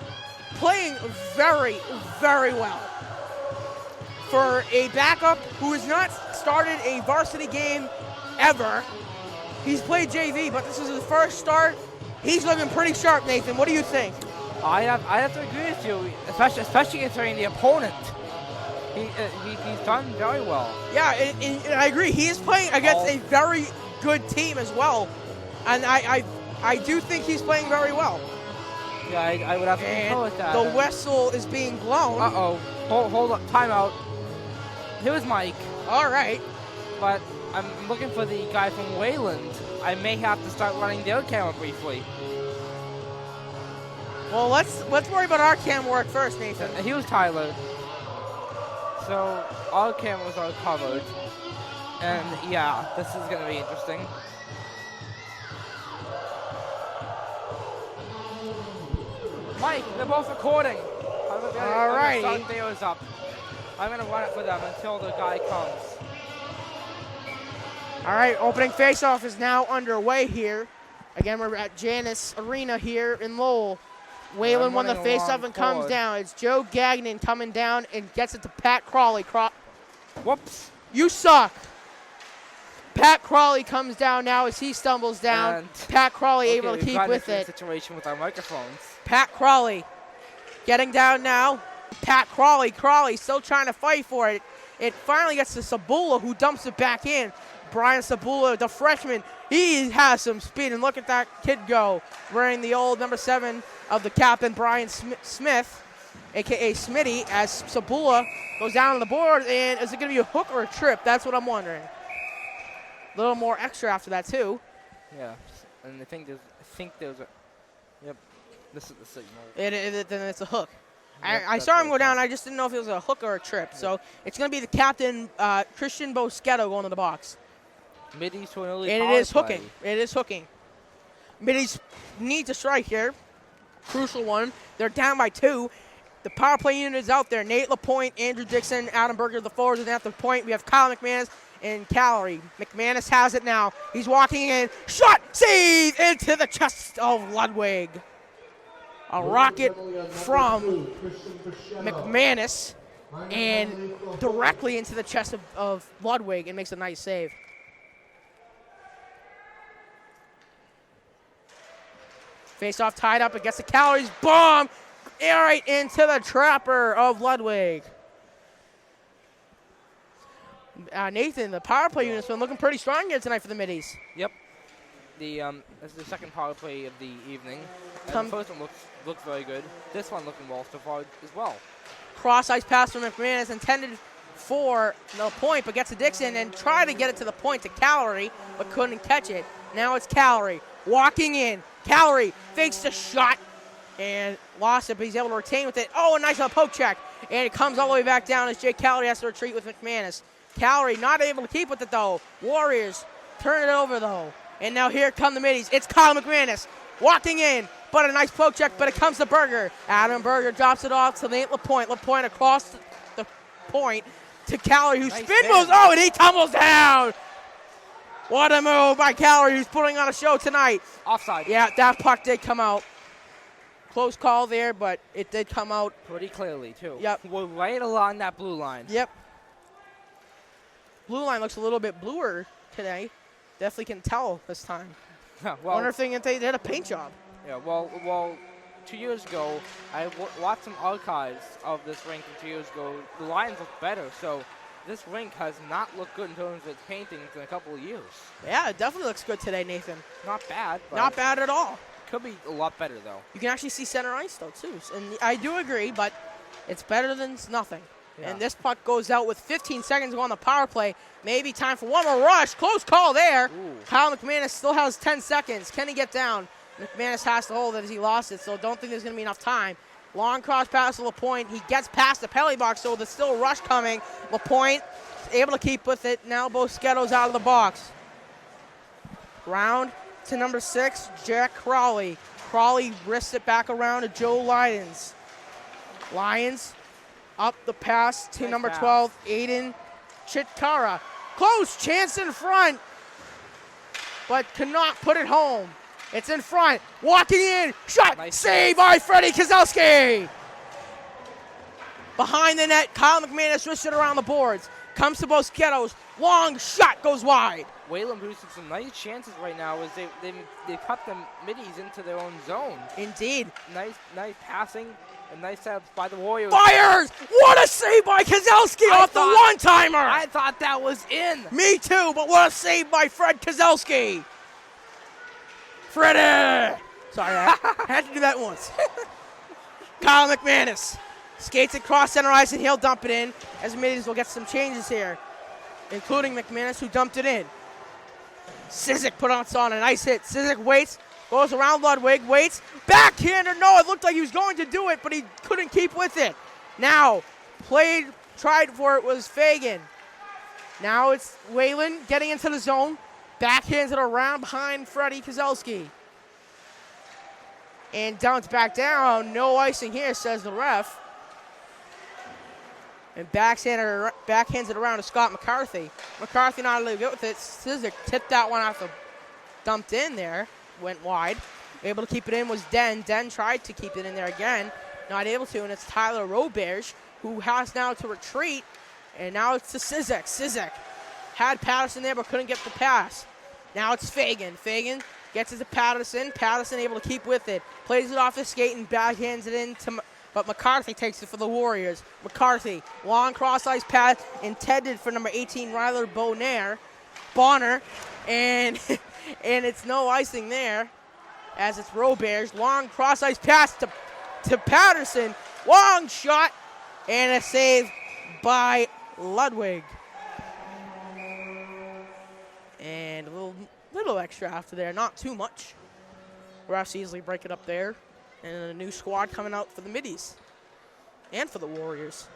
A: playing very, very well. For a backup who has not started a varsity game ever, he's played JV, but this is his first start. He's looking pretty sharp, Nathan. What do you think?
B: I have to agree with you, especially considering the opponent. He's done very well.
A: Yeah, and I agree. He is playing against a very good team as well, and I do think he's playing very well.
B: Yeah, I would have to concur with that.
A: The whistle is being blown.
B: Uh-oh. Hold up. Timeout. Here's Mike.
A: All right.
B: But I'm looking for the guy from Wayland. I may have to start running their camera briefly.
A: Well, let's worry about our camera work first, Nathan.
B: He was Tyler. So our cameras are covered. And yeah, this is going to be interesting. Mike, they're both recording.
A: All right.
B: I'm going to up. I'm going to run it for them until the guy comes.
A: All right, opening faceoff is now underway here. Again, we're at Janus Arena here in Lowell. Wayland won the
B: running
A: face-off
B: along
A: and comes
B: forward.
A: down. It's Joe Gagnon coming down and gets it to Pat Crawley.
B: Whoops.
A: You suck. Pat Crawley comes down now as he stumbles down.
B: And-
A: Pat Crawley
B: Okay,
A: able to
B: we've
A: keep
B: gotten
A: with
B: into a
A: it.
B: situation with our microphones.
A: Pat Crawley getting down now. Pat Crawley still trying to fight for it. It finally gets to Sabula, who dumps it back in. Brian Sabula, the freshman, he has some speed, and look at that kid go, wearing the old number 7 of the captain, Brian Smith, a.k.a. Smitty, as Sabula goes down on the board, and is it going to be a hook or a trip? That's what I'm wondering. A little more extra after that, too.
B: Yeah, and I think there's a. Yep, this is the signal.
A: Then it's a hook.
B: Yep,
A: I
B: that's
A: saw him
B: what
A: go
B: it's
A: down.
B: on.
A: I just didn't know if it was a hook or a trip. So it's going to be the captain, Christian Boschetto, going to the box.
B: Middies to an early
A: And it
B: power
A: is
B: play.
A: hooking. It is hooking. Middies need to strike here. Crucial one. They're down by 2. The power play unit is out there. Nate LaPointe, Andrew Dixon, Adam Berger, the forwards, and at the point we have Kyle McManus and Calorie. McManus has it now. He's walking in. Shot! Save! Into the chest of Ludwig. A rocket from McManus and directly into the chest of Ludwig and makes a nice save. Face-off tied up against the Calories. Bomb! Right into the trapper of Ludwig. Nathan, the power play unit's been looking pretty strong here tonight for the Middies.
B: Yep. This is the second power play of the evening.
A: Come-
B: And the first one looks very good. This one looking well so far as well.
A: Cross-ice pass from McManus intended for the point, but gets to Dixon and tried to get it to the point to Calorie, but couldn't catch it. Now it's Calorie walking in. Calorie fakes the shot and lost it, but he's able to retain with it. Oh, a nice little poke check. And it comes all the way back down as Jake Calorie has to retreat with McManus. Calorie not able to keep with it, though. Warriors turn it over, though. And now here come the Middies. It's Kyle McManus walking in, but a nice poke check, but it comes to Berger. Adam Berger drops it off to Nate LaPointe. LaPointe across the point to Calorie, who
B: Nice
A: spin
B: bend.
A: moves. Oh, and he tumbles down. What a move by Calorie, who's putting on a show tonight.
B: Offside.
A: Yeah, that puck did come out. Close call there, but it did come out.
B: Pretty clearly, too.
A: Yep.
B: We're right along that blue line.
A: Yep. Blue line looks a little bit bluer today. Definitely can tell this time.
B: well,
A: Wonder if they did a paint job.
B: yeah, well, 2 years ago, I watched some archives of this rink from 2 years ago. The lines look better, so this rink has not looked good in terms of its paintings in a couple of years.
A: Yeah, it definitely looks good today, Nathan.
B: Not bad, but
A: Not bad at all.
B: could be a lot better, though.
A: You can actually see center ice, though, too. And I do agree, but it's better than nothing.
B: Yeah.
A: And this puck goes out with 15 seconds to go on the power play. Maybe time for one more rush. Close call there.
B: Ooh.
A: Kyle McManus still has 10 seconds. Can he get down? McManus has to hold it as he lost it, so don't think there's going to be enough time. Long cross pass to LaPointe. He gets past the penalty box, so there's still a rush coming. LaPointe able to keep with it. Now Boschetto's out of the box. Round to number 6, Jack Crawley. Crawley wrists it back around to Joe Lyons. Lyons up the pass to
B: Nice
A: number
B: pass.
A: 12, Aiden Chitkara. Close chance in front, but cannot put it home. It's in front, walking in, shot,
B: Nice
A: saved by Freddie Kozlowski. Behind the net, Kyle McManus wrists it around the boards. Comes to Boschetto's, long shot goes wide.
B: Wayland producing some nice chances right now as they cut the middies into their own zone.
A: Indeed.
B: Nice passing and nice setups by the Warriors.
A: Fires! What a save by Kozlowski off the one-timer!
B: I thought that was in.
A: Me too, but what a save by Fred Kozlowski. Freddie! Sorry, I had to do that once. Kyle McManus skates across center ice and he'll dump it in as the Middies will get some changes here, including McManus who dumped it in. Sizik put on a nice hit. Sizik waits, goes around Ludwig, waits, backhander, no, it looked like he was going to do it, but he couldn't keep with it. Now, tried for it was Fagan. Now it's Wayland getting into the zone, backhands it around behind Freddie Kozlowski. And dumps back down, no icing here, says the ref. And backhands it around to Scott McCarthy. McCarthy not really good with it. Sizik tipped that one off the dumped in there. Went wide. Able to keep it in was Den. Den tried to keep it in there again. Not able to, and it's Tyler Roberge, who has now to retreat. And now it's to Sizek. Sizek had Patterson there but couldn't get the pass. Now it's Fagan. Fagan gets it to Patterson. Patterson able to keep with it. Plays it off his skate and backhands it in to but McCarthy takes it for the Warriors. McCarthy, long cross-ice pass intended for number 18, Ryler Bonner, and and it's no icing there as it's Roberge. Long cross-ice pass to Patterson. Long shot and a save by Ludwig. And a little extra after there, not too much. Refs easily break it up there. And a new squad coming out for the middies and for the Warriors.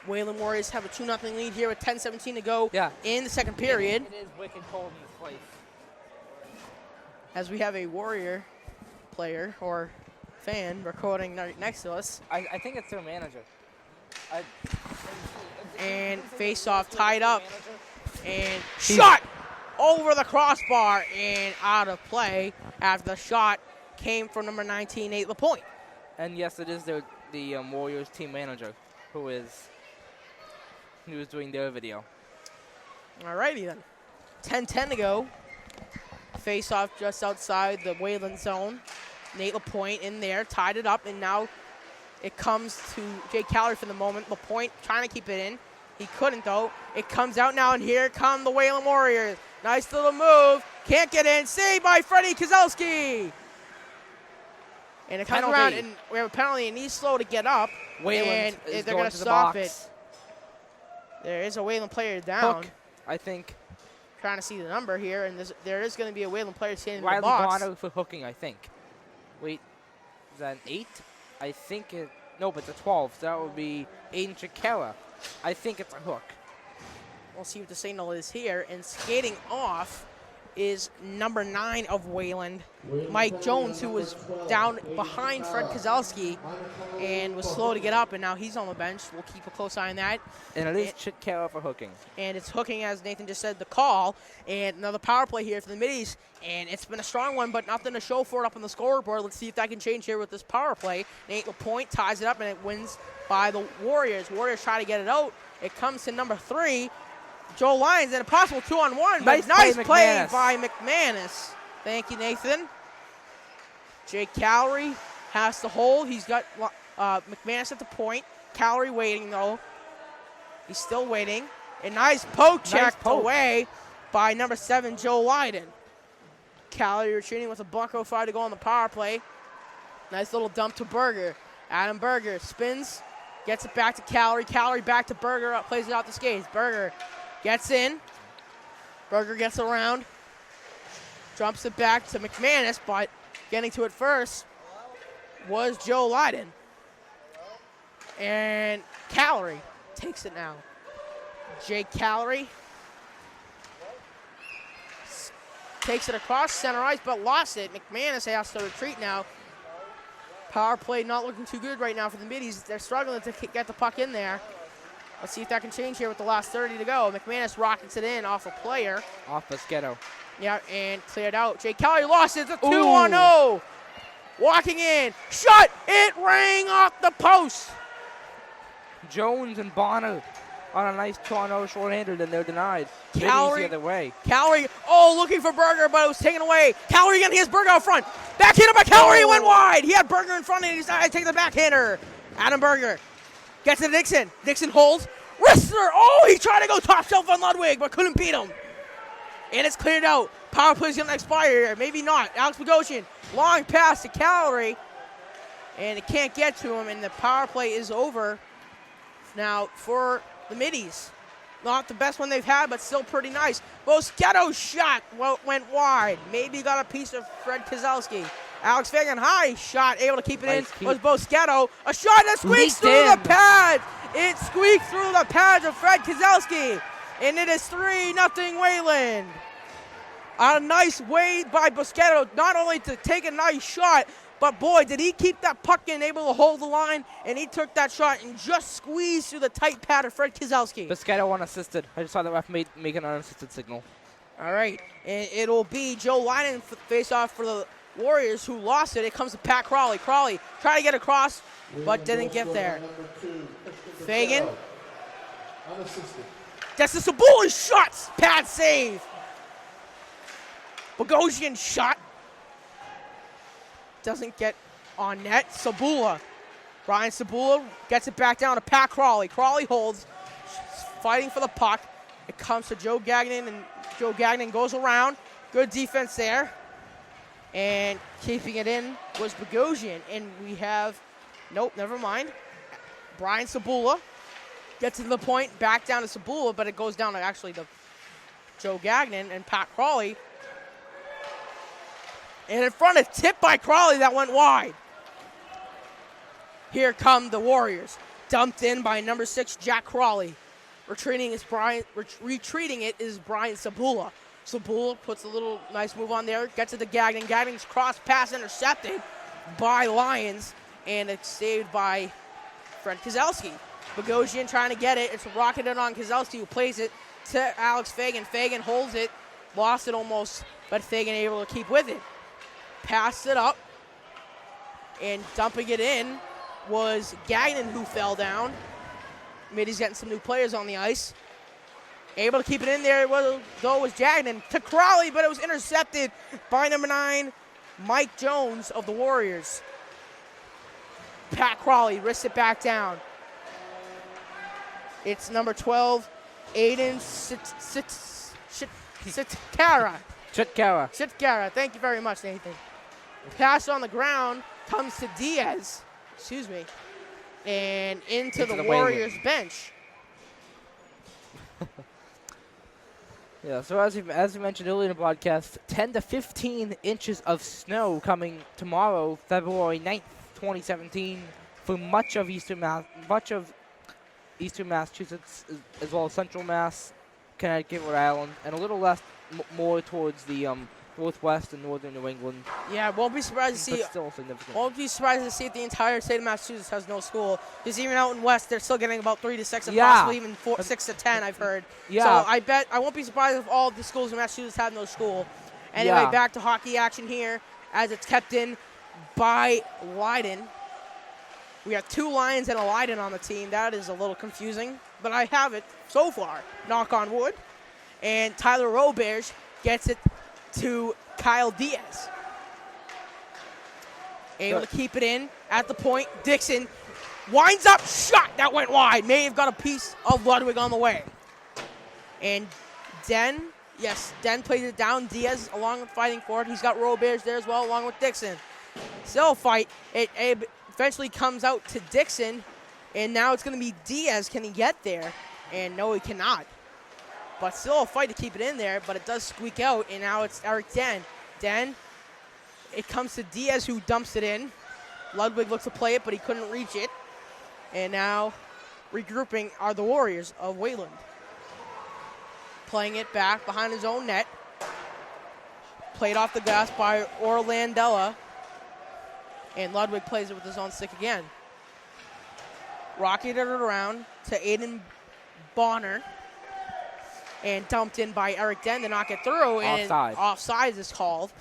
A: Wayland Warriors have a 2-0 lead here with 10:17 to go in the second period.
B: It is wicked cold in this place.
A: As we have a Warrior player or fan recording right next to us.
B: I think it's their manager.
A: And face-off tied up. And shot over the crossbar and out of play after the shot came from number 19, Nate LaPointe.
B: And yes, it is the Warriors team manager who is doing their video.
A: Alrighty then. 10:10 to go. Face-off just outside the Wayland zone. Nate LaPointe in there, tied it up, and now it comes to Jake Cowley for the moment. LaPointe trying to keep it in. He couldn't, though. It comes out now, and here come the Wayland Warriors. Nice little move. Can't get in. Saved by Freddie Kozlowski. And it comes around, and we have a penalty, and he's slow to get up.
B: Wayland
A: and
B: is
A: they're
B: going
A: going
B: to
A: to
B: the
A: stop
B: box.
A: it. There is a Wayland player down.
B: Hook, I think.
A: Trying to see the number here, and there is going to be a Wayland player standing in
B: Riley
A: the box.
B: Bono for hooking, I think. Wait, is that an 8? I think it. No, but it's a 12. So that would be Aiden Chikara. I think it's a hook.
A: We'll see what the signal is here. And skating off is number 9 of Wayland, Mike Jones, who was down behind Fred Kozlowski and was slow to get up, and now he's on the bench. We'll keep a close eye on that.
B: And it is Chikara for hooking.
A: And it's hooking, as Nathan just said, the call. And another power play here for the middies. And it's been a strong one, but nothing to show for it up on the scoreboard. Let's see if that can change here with this power play. Nate LaPointe ties it up, and it wins by the Warriors. Warriors try to get it out. It comes to number 3, Joe Lyons, and a possible 2-on-1. Nice play by McManus. Thank you, Nathan. Jake Cowley has the hold. He's got McManus at the point. Cowley waiting, though. He's still waiting. A nice poke check away by number 7, Joe Lyden. Cowley retreating with a .05 to go on the power play. Nice little dump to Berger. Adam Berger spins, gets it back to Cowley. Cowley back to Berger, plays it off the skates. Berger gets in. Berger gets around. Jumps it back to McManus, but getting to it first was Joe Lyden. And Cowley takes it now. Jake Cowley takes it across center ice, but lost it. McManus has to retreat now. Power play not looking too good right now for the middies. They're struggling to get the puck in there. Let's see if that can change here with the last 30 to go. McManus rockets it in off a player.
B: Off Boschetto.
A: Yeah, and cleared out. Jake Cowley lost it. It's a 2-on-0. Walking in. Shot. It rang off the post.
B: Jones and Bonner on a nice 2-on-0 short-handed, and they're denied.
A: Cowley
B: the other way.
A: Cowley, looking for Berger, but it was taken away. Cowley again, he has Berger out front. Backhander by Cowley, he went wide. He had Berger in front, and he decided to take the backhander. Adam Berger gets to Dixon. Dixon holds. Wrestler, he tried to go top shelf on Ludwig, but couldn't beat him. And it's cleared out. Power play's going to expire here. Maybe not. Alex Bogosian, long pass to Cowley, and it can't get to him, and the power play is over now for the middies. Not the best one they've had, but still pretty nice. Boschetto's shot went wide. Maybe got a piece of Fred Kozlowski. Alex Fagan, high shot, able to keep it in. Was Boschetto. A shot that squeaks through the pads. It squeaked through the pads of Fred Kozlowski. And it is 3-0 Wayland. A nice way by Boschetto, not only to take a nice shot, but boy, did he keep that puck in, able to hold the line, and he took that shot and just squeezed through the tight pad of Fred Kozlowski.
B: Boschetto unassisted. I just saw the ref make an unassisted signal.
A: All right, and it'll be Joe Linen face off for the Warriors who lost it. It comes to Pat Crawley. Crawley tried to get across, but didn't get there. Fagan.
D: Unassisted.
A: That's the Sabula shot. Pat save. Bogosian shot. Doesn't get on net. Sabula. Brian Sabula gets it back down to Pat Crawley. Crawley holds, fighting for the puck. It comes to Joe Gagnon, and Joe Gagnon goes around. Good defense there. And keeping it in was Bogosian. And we have, nope, never mind. Brian Sabula gets to the point, back down to Sabula, but it goes down to actually to Joe Gagnon and Pat Crawley. And in front, a tip by Crawley that went wide. Here come the Warriors. Dumped in by number 6, Jack Crawley. Retreating it is Brian Sabula. Sabula puts a little nice move on there, gets it to Gagnon. Gagnon's cross pass intercepted by Lions, and it's saved by Fred Keselowski. Bogosian trying to get it. It's rocketed on Keselowski, who plays it to Alex Fagan. Fagan holds it, lost it almost, but Fagan able to keep with it. Passed it up, and dumping it in was Gagnon, who fell down. Middy's getting some new players on the ice. Able to keep it in there, though, was Gagnon to Crawley, but it was intercepted by number 9, Mike Jones of the Warriors. Pat Crawley wrists it back down. It's number 12, Aiden Sitkara. Chitkara. Thank you very much, Nathan. Pass on the ground comes to Diaz. And into the Warriors bench.
B: Yeah, so as we mentioned earlier in the broadcast, 10 to 15 inches of snow coming tomorrow, February 9th, 2017, for much of Eastern Massachusetts, as well as Central Mass, Connecticut, Rhode Island, and a little less, more towards the northwest and northern New England.
A: Yeah, won't be surprised to see.
B: But still significant.
A: Won't be surprised to see if the entire state of Massachusetts has no school. Because even out in West, they're still getting about 3 to 6, and possibly even 6 to 10. I've heard.
B: Yeah.
A: So I won't be surprised if all of the schools in Massachusetts have no school. Anyway, back to hockey action here, as it's kept in by Leiden. We have 2 Lions and a Leiden on the team. That is a little confusing, but I have it so far. Knock on wood. And Tyler Roberge gets it to Kyle Diaz. Able to keep it in at the point. Dixon winds up, shot that went wide. May have got a piece of Ludwig on the way. And Den plays it down. Diaz along with fighting for it. He's got Roberge there as well, along with Dixon. Still a fight. It eventually comes out to Dixon, and now it's going to be Diaz. Can he get there? And no, he cannot. But still a fight to keep it in there, but it does squeak out, and now it's Eric Den. Den, it comes to Diaz, who dumps it in. Ludwig looks to play it, but he couldn't reach it. And now regrouping are the Warriors of Wayland. Playing it back behind his own net. Played off the glass by Orlandella. And Ludwig plays it with his own stick again. Rocketed it around to Aiden Bonner. And dumped in by Eric Den to knock it through. And offsides is called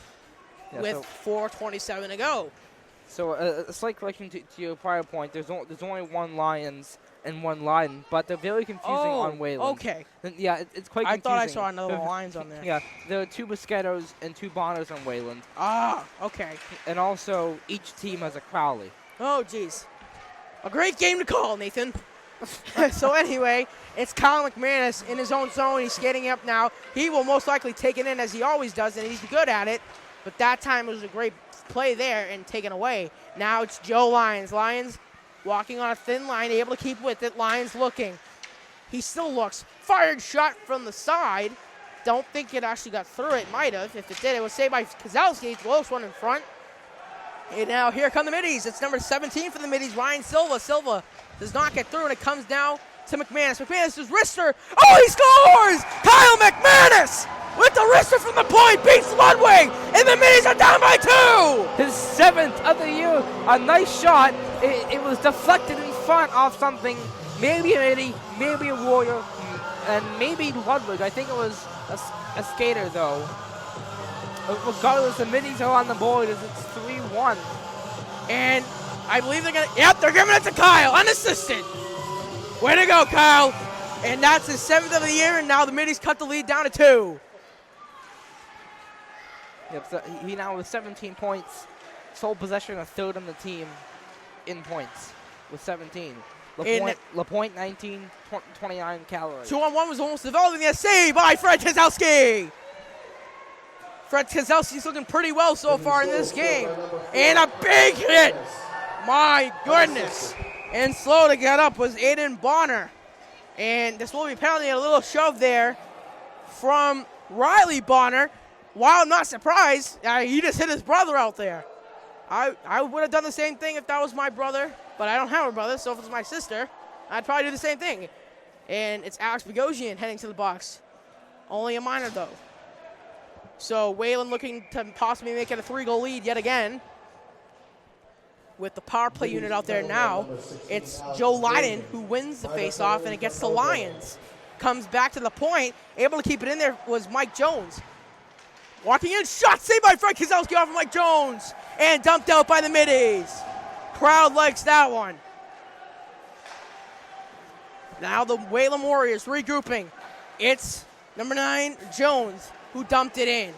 A: with 4:27 to go.
B: So a slight correction to your prior point. There's only 1 Lions and 1 Leiden, but they're very confusing on Wayland.
A: Okay.
B: Yeah, it's quite confusing.
A: I thought I saw another Lions on there.
B: Yeah, there are 2 Mosquitoes and 2 Bonners on Wayland.
A: Ah, okay.
B: And also, each team has a Crowley.
A: Oh, geez. A great game to call, Nathan. So anyway, it's Kyle McManus in his own zone. He's skating up now. He will most likely take it in as he always does, and he's good at it. But that time it was a great play there and taken away. Now it's Joe Lyons. Lyons walking on a thin line, able to keep with it. Lyons looking. He still looks. Fired shot from the side. Don't think it actually got through. It might have. If it did, it was saved by Keselowski. It's Wilkes one in front. And now here come the Middies. It's number 17 for the Middies, Ryan Silva. Silva does not get through, and it comes now to McManus. McManus' wrister. Oh, he scores! Kyle McManus with the wrister from the point beats Ludwig, and the Middies are down by 2.
B: His 7th of the year. A nice shot. It was deflected in front off something. Maybe a Middy, maybe a Warrior, and maybe Ludwig. I think it was a skater, though. Regardless, the middies are on the board as it's 3-1.
A: And I believe they're they're giving it to Kyle, unassisted. Way to go, Kyle. And that's his 7th of the year, and now the middies cut the lead down to 2.
B: Yep, so he now with 17 points. Sole possession, a third on the team in points with 17. LaPointe 19, 29 calories.
A: 2-on-1 was almost developing a save by Fred Keselowski. Fred Keselowski's looking pretty well so far in this game. And a big hit. My goodness. And slow to get up was Aiden Bonner. And this will be penalty, a little shove there from Riley Bonner. While I'm not surprised, he just hit his brother out there. I would have done the same thing if that was my brother, but I don't have a brother, so if it's my sister, I'd probably do the same thing. And it's Alex Bogosian heading to the box. Only a minor, though. So Wayland looking to possibly make it a 3-goal lead yet again. With the power play unit out there now, it's Joe Lyden who wins the faceoff, and it gets the Lions. Comes back to the point. Able to keep it in there was Mike Jones. Walking in, shot saved by Fred Keselowski off of Mike Jones. And dumped out by the middies. Crowd likes that one. Now the Wayland Warriors regrouping. It's number 9, Jones, who dumped it in.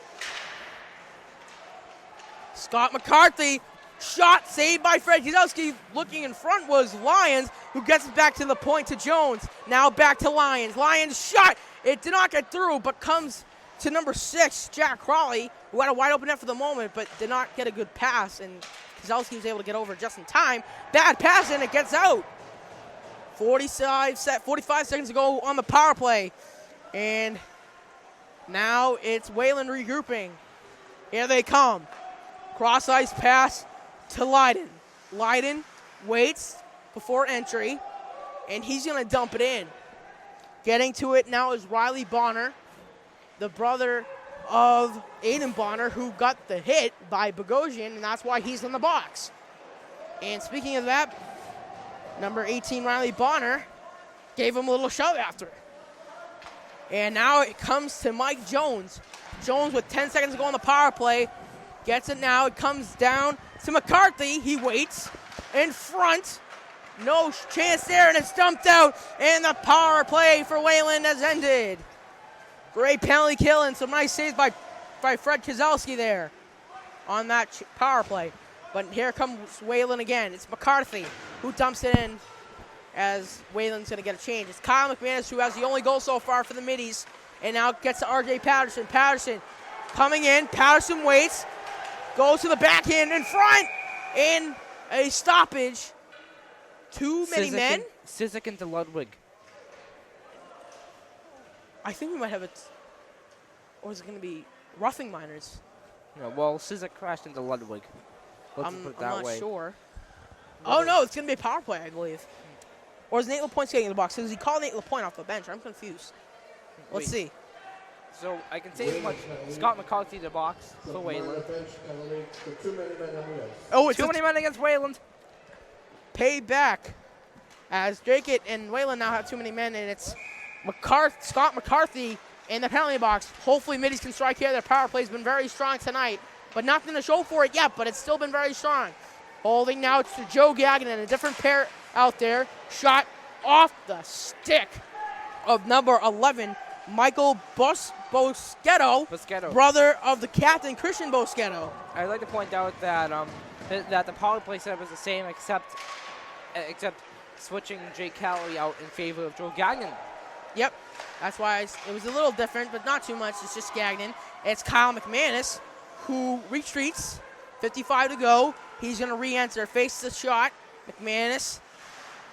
A: Scott McCarthy, shot saved by Fred Keselowski. Looking in front was Lyons, who gets it back to the point to Jones. Now back to Lyons. Lyons shot. It did not get through, but comes to number 6, Jack Crawley, who had a wide open net for the moment, but did not get a good pass, and Keselowski was able to get over just in time. Bad pass, and it gets out. 45 seconds to go on the power play. And now it's Wayland regrouping. Here they come. Cross-ice pass to Lyden. Lyden waits before entry, and he's going to dump it in. Getting to it now is Riley Bonner, the brother of Aiden Bonner, who got the hit by Bogosian, and that's why he's in the box. And speaking of that, number 18, Riley Bonner, gave him a little shove after. And now it comes to Mike Jones. Jones with 10 seconds to go on the power play. Gets it now. It comes down to McCarthy. He waits in front. No chance there, and it's dumped out. And the power play for Wayland has ended. Great penalty kill and some nice saves by Fred Keselowski there on that power play. But here comes Wayland again. It's McCarthy who dumps it in as Wayland's going to get a change. It's Kyle McManus who has the only goal so far for the middies. And now gets to R.J. Patterson. Patterson coming in. Patterson waits. Goes to the backhand in front. In a stoppage. Too many men.
B: Sizik into Ludwig.
A: I think we might have it. Or is it going to be roughing minors?
B: No, well, Sizik crashed into Ludwig. Let's put it that
A: I'm
B: way.
A: not sure. Oh, no, it's going to be a power play, I believe. Or is Nate LaPointe getting in the box? Because he called Nate LaPointe off the bench. I'm confused. Let's see.
B: So I can say as much. Scott McCarthy to the box for Wayland.
A: Oh, it's
B: too many men against Wayland.
A: Payback. As Dracut and Wayland now have too many men, and it's Scott McCarthy in the penalty box. Hopefully middies can strike here. Their power play has been very strong tonight, but nothing to show for it yet, but it's still been very strong. Holding now to Joe Gagnon, a different pair out there. Shot off the stick of number 11, Michael Boschetto, brother of the captain, Christian Boschetto.
B: I'd like to point out that that the power play setup is the same, except switching Jay Calloway out in favor of Joe Gagnon.
A: Yep, that's why it was a little different, but not too much. It's just Gagnon. It's Kyle McManus, who retreats. 55 to go. He's going to re-enter, face the shot. McManus,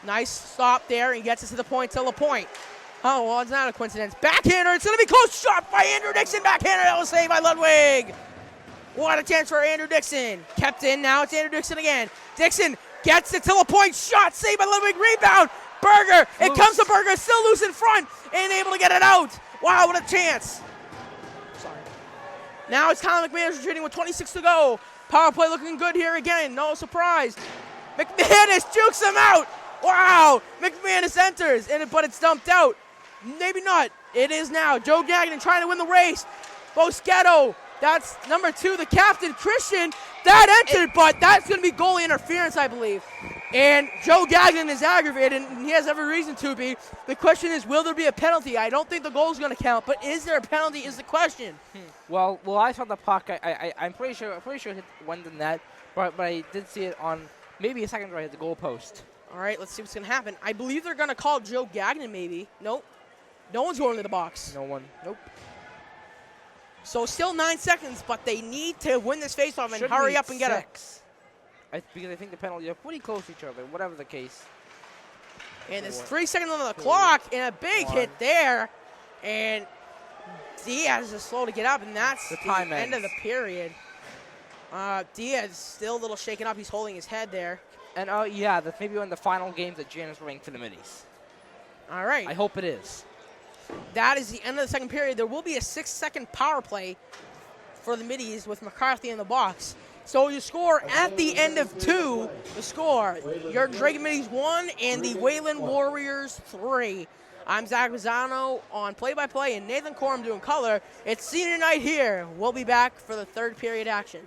A: nice stop there. He gets it to the point to LaPointe. Oh, well, it's not a coincidence. Backhander, it's going to be close. Shot by Andrew Dixon. Backhander, that was saved by Ludwig. What a chance for Andrew Dixon. Kept in, now it's Andrew Dixon again. Dixon gets it to LaPointe. Shot saved by Ludwig. Rebound. Berger. It comes to Berger. Still loose in front. And able to get it out. Wow, what a chance. Sorry. Now it's Colin McManus retreating with 26 to go. Power play looking good here again. No surprise. McManus jukes him out. Wow. McManus enters, but it's dumped out. Maybe not. It is now. Joe Gagnon trying to win the race. Boschetto, that's number 2, the captain, Christian. That entered, but that's going to be goalie interference, I believe. And Joe Gagnon is aggravated, and he has every reason to be. The question is, will there be a penalty? I don't think the goal is going to count, but is there a penalty is the question.
B: Well, I saw the puck. I'm pretty sure it went in the net, but I did see it on maybe a second right at the goal post.
A: All right, let's see what's going to happen. I believe they're going to call Joe Gagnon maybe. Nope. No one's going to the box.
B: No one.
A: Nope. So still 9 seconds, but they need to win this faceoff and hurry up and get
B: it. Because I think the penalties are pretty close to each other, whatever the case.
A: And there's 3 seconds on the clock, and a big hit there. And Diaz is slow to get up, and that's the end of the period. Diaz still a little shaken up. He's holding his head there.
B: And yeah, that's maybe one of the final games that Janus ranked for the middies.
A: All right.
B: I hope it is.
A: That is the end of the second period. There will be a 6-second power play for the middies with McCarthy in the box. So you score at the end of 2, the score, your Dragon Middies 1 and the Wayland Warriors 3. I'm Zach Mazzano on play-by-play and Nathan Corum doing color. It's senior night here. We'll be back for the third period action.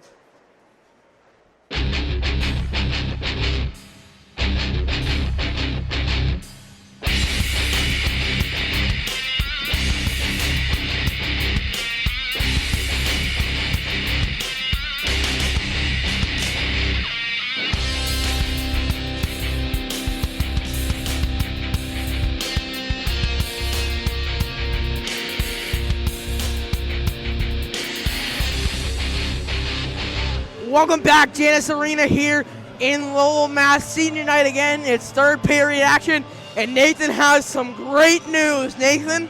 A: Welcome back, Janus Arena here in Lowell, Mass. Senior night again. It's third period action, and Nathan has some great news. Nathan?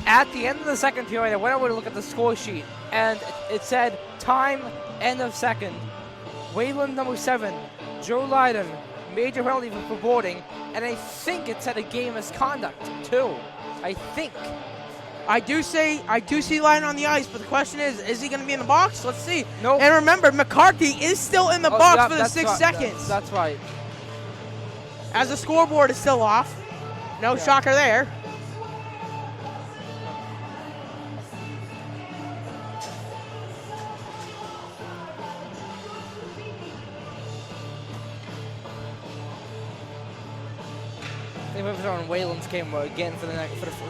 B: At the end of the second period, I went over to look at the score sheet, and it said time, end of second. Wayland number 7, Joe Lyden, major penalty for boarding, and I think it said a game misconduct, too. I think.
A: I do see Lyden on the ice, but the question is he going to be in the box? Let's see.
B: Nope.
A: And remember, McCarthy is still in the box for the 6 seconds.
B: That's right.
A: As the scoreboard is still off. No shocker there.
B: They moved it on Wayland's camera again for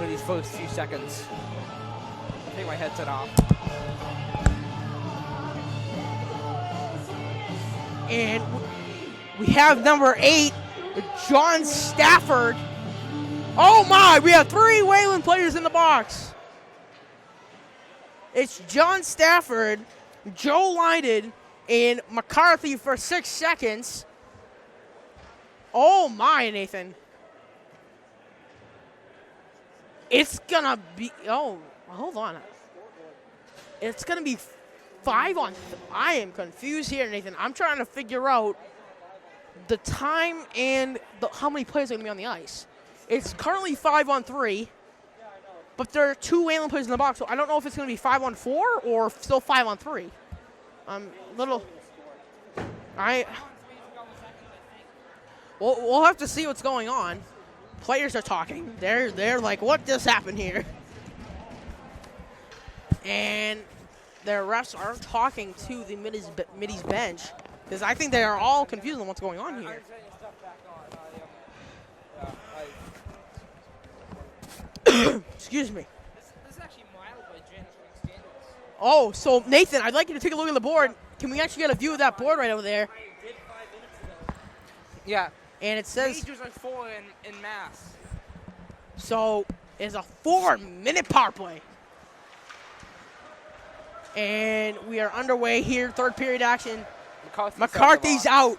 B: these first few seconds. Take my headset off.
A: And we have number 8, John Stafford. Oh my, we have 3 Wayland players in the box. It's John Stafford, Joe Lyden, and McCarthy for 6 seconds. Oh my, Nathan. It's gonna be, hold on. It's gonna be 5 on, I am confused here, Nathan. I'm trying to figure out the time and how many players are gonna be on the ice. It's currently 5 on 3, but there are 2 Wayland players in the box, so I don't know if it's gonna be 5 on 4 or still 5 on 3. We'll have to see what's going on. Players are talking. They're like, what just happened here? And their refs are talking to the middies bench because I think they are all confused on what's going on here. Excuse me.
B: This is actually mild by Janus standards.
A: Oh, so Nathan, I'd like you to take a look at the board. Can we actually get a view of that board right over there?
B: I did 5 minutes ago. Yeah.
A: And it says
B: majors are 4 in mass.
A: So it's a 4-minute power play. And we are underway here, third period action. McCarthy's out.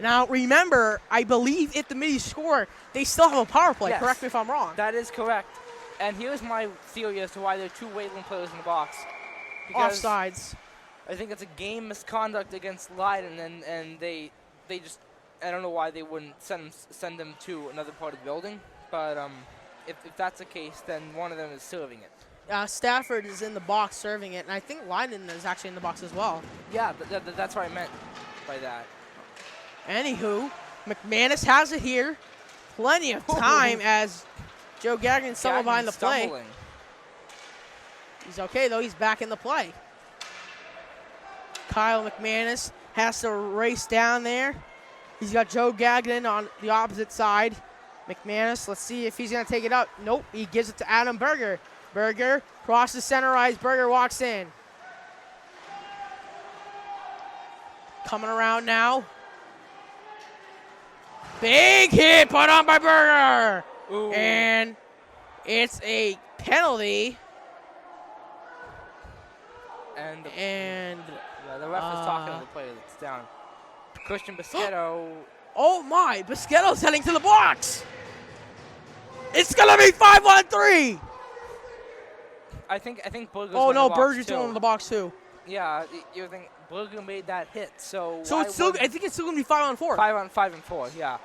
A: Now remember, I believe if the middies score, they still have a power play. Yes. Correct me if I'm wrong.
B: That is correct. And here's my theory as to why there are 2 Wayland players in the box.
A: Offsides.
B: I think it's a game misconduct against Lyden, and they just, I don't know why they wouldn't send them to another part of the building, but if that's the case, then one of them is serving it.
A: Stafford is in the box serving it, and I think Lyden is actually in the box as well.
B: Yeah, that's what I meant by that.
A: Anywho, McManus has it here. Plenty of time as Joe Gagnon stumbled behind the play.
B: Stumbling.
A: He's okay, though. He's back in the play. Kyle McManus has to race down there. He's got Joe Gagnon on the opposite side. McManus, let's see if he's going to take it up. Nope, he gives it to Adam Berger. Berger crosses center ice. Berger walks in. Coming around now. Big hit put on by Berger.
B: Ooh.
A: And it's a penalty.
B: And
A: And
B: the ref is talking to the player that's down. Christian Bischetto.
A: oh my, Bischetto's heading to the box. It's gonna be 5-on-3.
B: I think Berger's
A: Oh
B: in
A: no,
B: the box
A: Berger's
B: too.
A: still in the box too.
B: Yeah, you think Berger made that hit, so
A: So
B: why
A: it's still,
B: would-
A: I think it's still gonna be 5-on-4.
B: 5-on-4, yeah.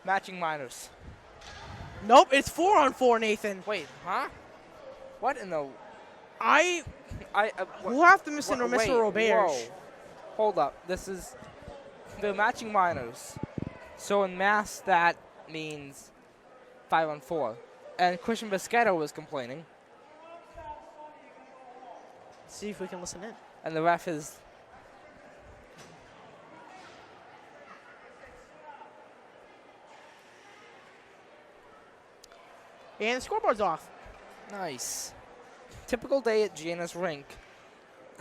B: Matching minors.
A: Nope, it's 4-on-4, Nathan.
B: Wait, huh? What in the?
A: I
B: What-
A: will have to miss Mr.
B: wait,
A: Roberge.
B: whoa. Hold up. This is the matching minors. So in mass, that means 5-on-4. And Christian Bischetto was complaining,
A: See if we can listen in.
B: and the ref is.
A: And the scoreboard's off.
B: Nice. Typical day at Gianna's rink.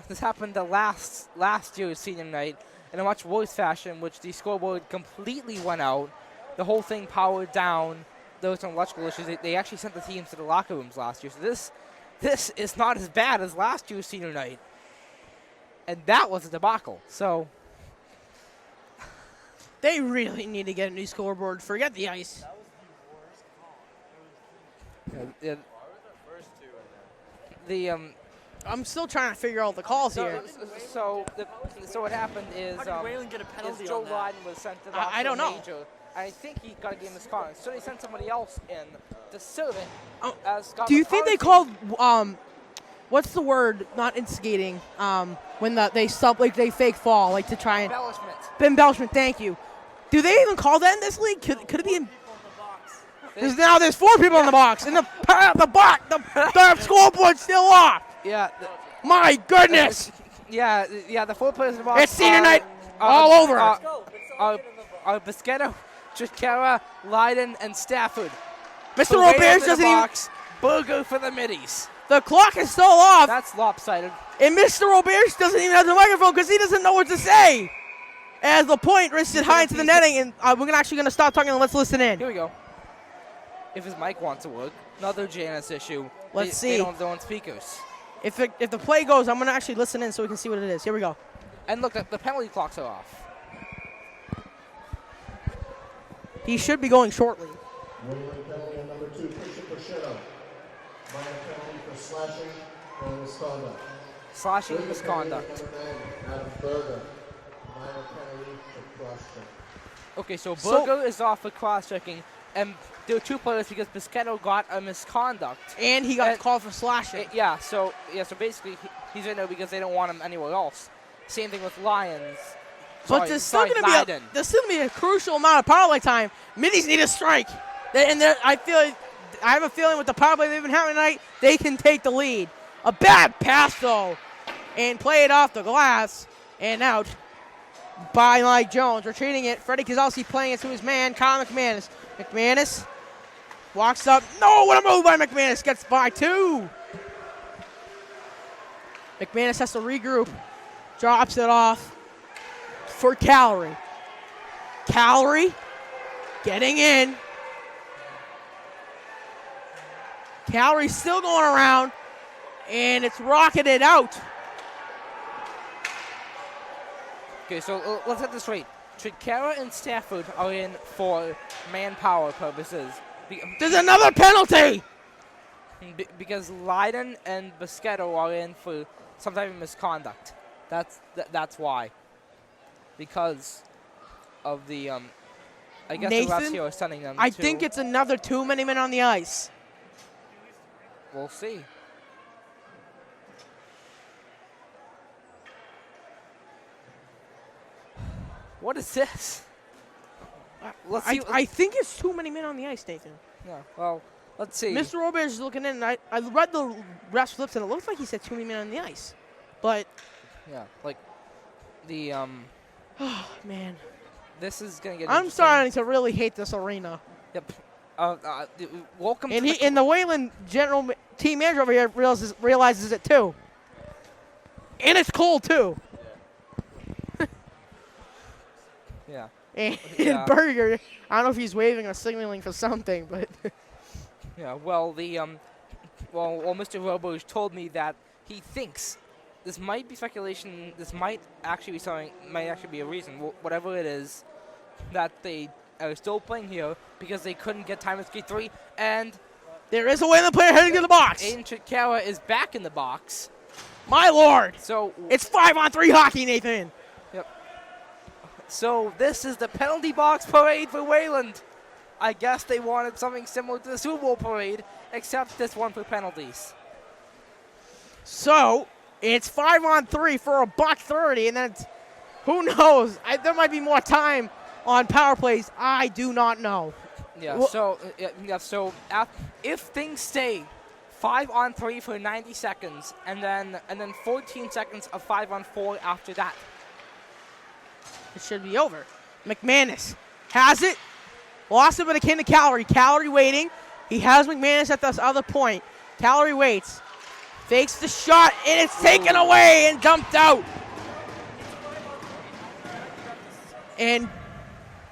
B: This happened the last year's senior night in a much worse fashion, which the scoreboard completely went out. The whole thing powered down. There were some electrical issues. They actually sent the teams to the locker rooms last year. So this is not as bad as last year's senior night. And that was a debacle. So
A: They really need to get a new scoreboard. Forget the ice. I'm still trying to figure out the calls here.
B: So what happened is
E: Wayland get a penalty
B: Joe
E: on that?
B: Lyden was sent to the
A: I don't know.
B: major. I think he got a game misconduct. So they sent somebody else in to serve it.
A: Oh,
B: As Scott
A: Do you think they
B: McCarthy-
A: called what's the word? Not instigating. When they fake fall, like to try and
B: embellishment?
A: embellishment. Thank you. Do they even call that in this league? Could it be? There's 4 people in the box, and the scoreboard's still off.
B: Yeah.
A: My goodness!
B: Yeah. The 4 players in the box.
A: It's senior night all over.
B: Are Bischetto, Tricara, Lyden, and Stafford.
A: Mr.
B: Away
A: Roberge
B: into the
A: doesn't even.
B: box. Burgo for the middies.
A: The clock is still off,
B: That's lopsided.
A: and Mr. Roberge doesn't even have the microphone because he doesn't know what to say. As the point wristed high into the netting, and we're actually going to stop talking and let's listen in.
B: Here we go. If his mic wants to work, another Janice issue.
A: Let's
B: They
A: see.
B: don't have their own speakers.
A: If the play goes, I'm going to actually listen in so we can see what it is. Here we go.
B: And look, the penalty clocks are off.
A: He should be going shortly.
D: Wayland penalty on number 2, Christian Bischetto. Minor penalty for slashing and misconduct.
B: Slashing
D: Burger
B: misconduct.
D: penalty number 9, Adam Berger. Minor penalty for cross-check.
B: Okay, so
A: So-
B: Burgo is off for cross-checking, and there were 2 players because Bischetto got a misconduct.
A: And he got
B: And-
A: called for slashing.
B: So basically he's in there because they don't want him anywhere else. Same thing with Lions.
A: But there's still going to
B: Leiden.
A: be a crucial amount of power play time. Middies need a strike, I have a feeling with the power play they've been having tonight, they can take the lead. A bad pass though, and play it off the glass and out by Mike Jones. Retreating it, Freddie Kozlowski playing it to his man, Kyle McManus. McManus walks up. No, what a move by McManus! Gets by 2. McManus has to regroup, drops it off for Calorie. Calorie getting in. Calorie's still going around, and it's rocketed out.
B: Okay, so let's get this straight. Tricara and Stafford are in for manpower purposes.
A: There's another penalty.
B: Because Leiden and Bischetto are in for some type of misconduct. That's why. Because of the I guess the refs
A: Nathan,
B: here are sending them.
A: I
B: to,
A: think it's another too many men on the ice.
B: We'll see. What is this? Let's see.
A: I think it's too many men on the ice, Nathan.
B: Yeah, well, Let's see.
A: Mr. Robert is looking in, and I read the ref's lips, and it looks like he said too many men on the ice. But,
B: Yeah, like the
A: oh, man.
B: this is gonna get.
A: I'm
B: interesting.
A: starting to really hate this arena.
B: Yep. Welcome
A: And
B: to
A: and the Wayland team manager over here realizes it too. And it's cold too.
B: yeah.
A: And
B: Yeah.
A: Berger, I don't know if he's waving or signaling for something, but
B: Yeah. Well, well, Mr. Robo told me that he thinks this might be speculation. This might actually be something. Might actually be a reason. Whatever it is, that they are still playing here because they couldn't get time at skate 3, and
A: there is a Wayland player heading to the box.
B: Aiden Chikara is back in the box.
A: My lord.
B: So
A: It's 5-on-3 hockey, Nathan.
B: So this is the penalty box parade for Wayland. I guess they wanted something similar to the Super Bowl parade, except this one for penalties.
A: So it's 5-on-3 for $1.30, and then who knows? There might be more time on power plays. I do not know.
B: Yeah.
A: Well-
B: So if things stay 5-on-3 for 90 seconds, and then 14 seconds of 5-on-4 after that.
A: It should be over. McManus has it. Lost it, but akin to Calorie. Calorie waiting. He has McManus at this other point. Calorie waits. Fakes the shot, and it's taken away and dumped out. And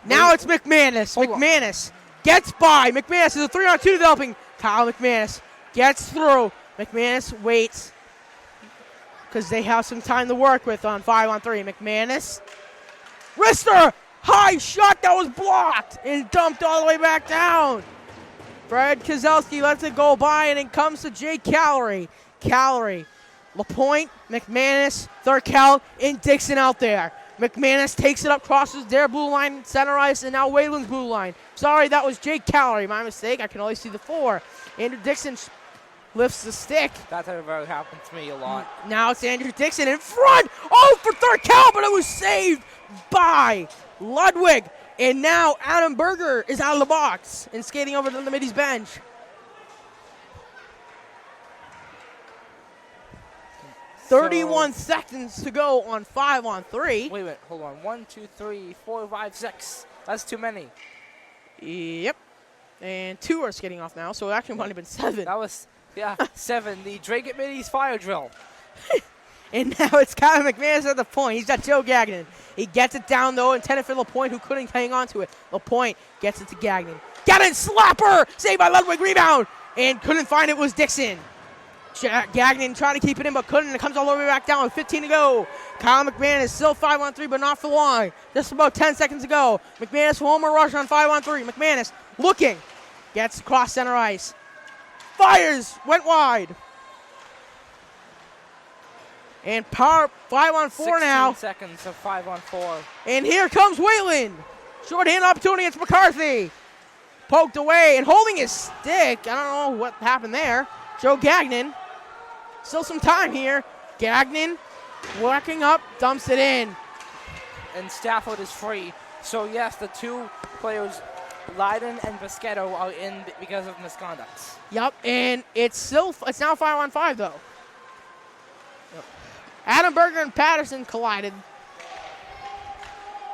A: now it's McManus.
B: Hold on.
A: McManus gets by. McManus is a 3-on-2 developing. Kyle McManus gets through. McManus waits because they have some time to work with on 5-on-3. McManus. Wrister, high shot that was blocked and dumped all the way back down. Fred Keselowski lets it go by, and it comes to Jake Calorie. Calorie, LaPointe, McManus, Thurkel, and Dixon out there. McManus takes it up, crosses their blue line, center ice, and now Wayland's blue line. Sorry, that was Jake Calorie. My mistake. I can only see the 4. Andrew Dixon lifts the stick.
B: That's ever happened to me a lot.
A: Now it's Andrew Dixon in front. Oh, for Thurkel, but it was saved by Ludwig. And now Adam Berger is out of the box and skating over to the middies bench.
B: So-
A: 31 seconds to go on 5-on-3.
B: Wait a minute, hold on. 1, 2, 3, 4, 5, 6. That's too many.
A: Yep. And 2 are skating off now, so it actually might have been 7.
B: That was, 7. The Dracut Middies fire drill.
A: And now it's Kyle McManus at the point. He's got Joe Gagnon. He gets it down, though, intended for LaPointe, who couldn't hang on to it. LaPointe gets it to Gagnon. Gagnon slapper! Saved by Ludwig, rebound! And couldn't find it, was Dixon. Gagnon trying to keep it in, but couldn't. It comes all the way back down with 15 to go. Kyle McManus still 5-on-3, but not for long. Just about 10 seconds to go. McManus home or rush on 5-on-3. McManus looking. Gets across center ice. Fires! Went wide. And power 5-on-4 now.
B: 16 seconds of 5-on-4.
A: And here comes Wayland. Short-hand opportunity. It's McCarthy. Poked away and holding his stick. I don't know what happened there. Joe Gagnon. Still some time here. Gagnon working up, dumps it in.
B: And Stafford is free. So, yes, the 2 players, Leiden and Bischetto, are in because of misconduct.
A: Yep, and it's now 5-on-5 though. Yep. Adam Berger and Patterson collided.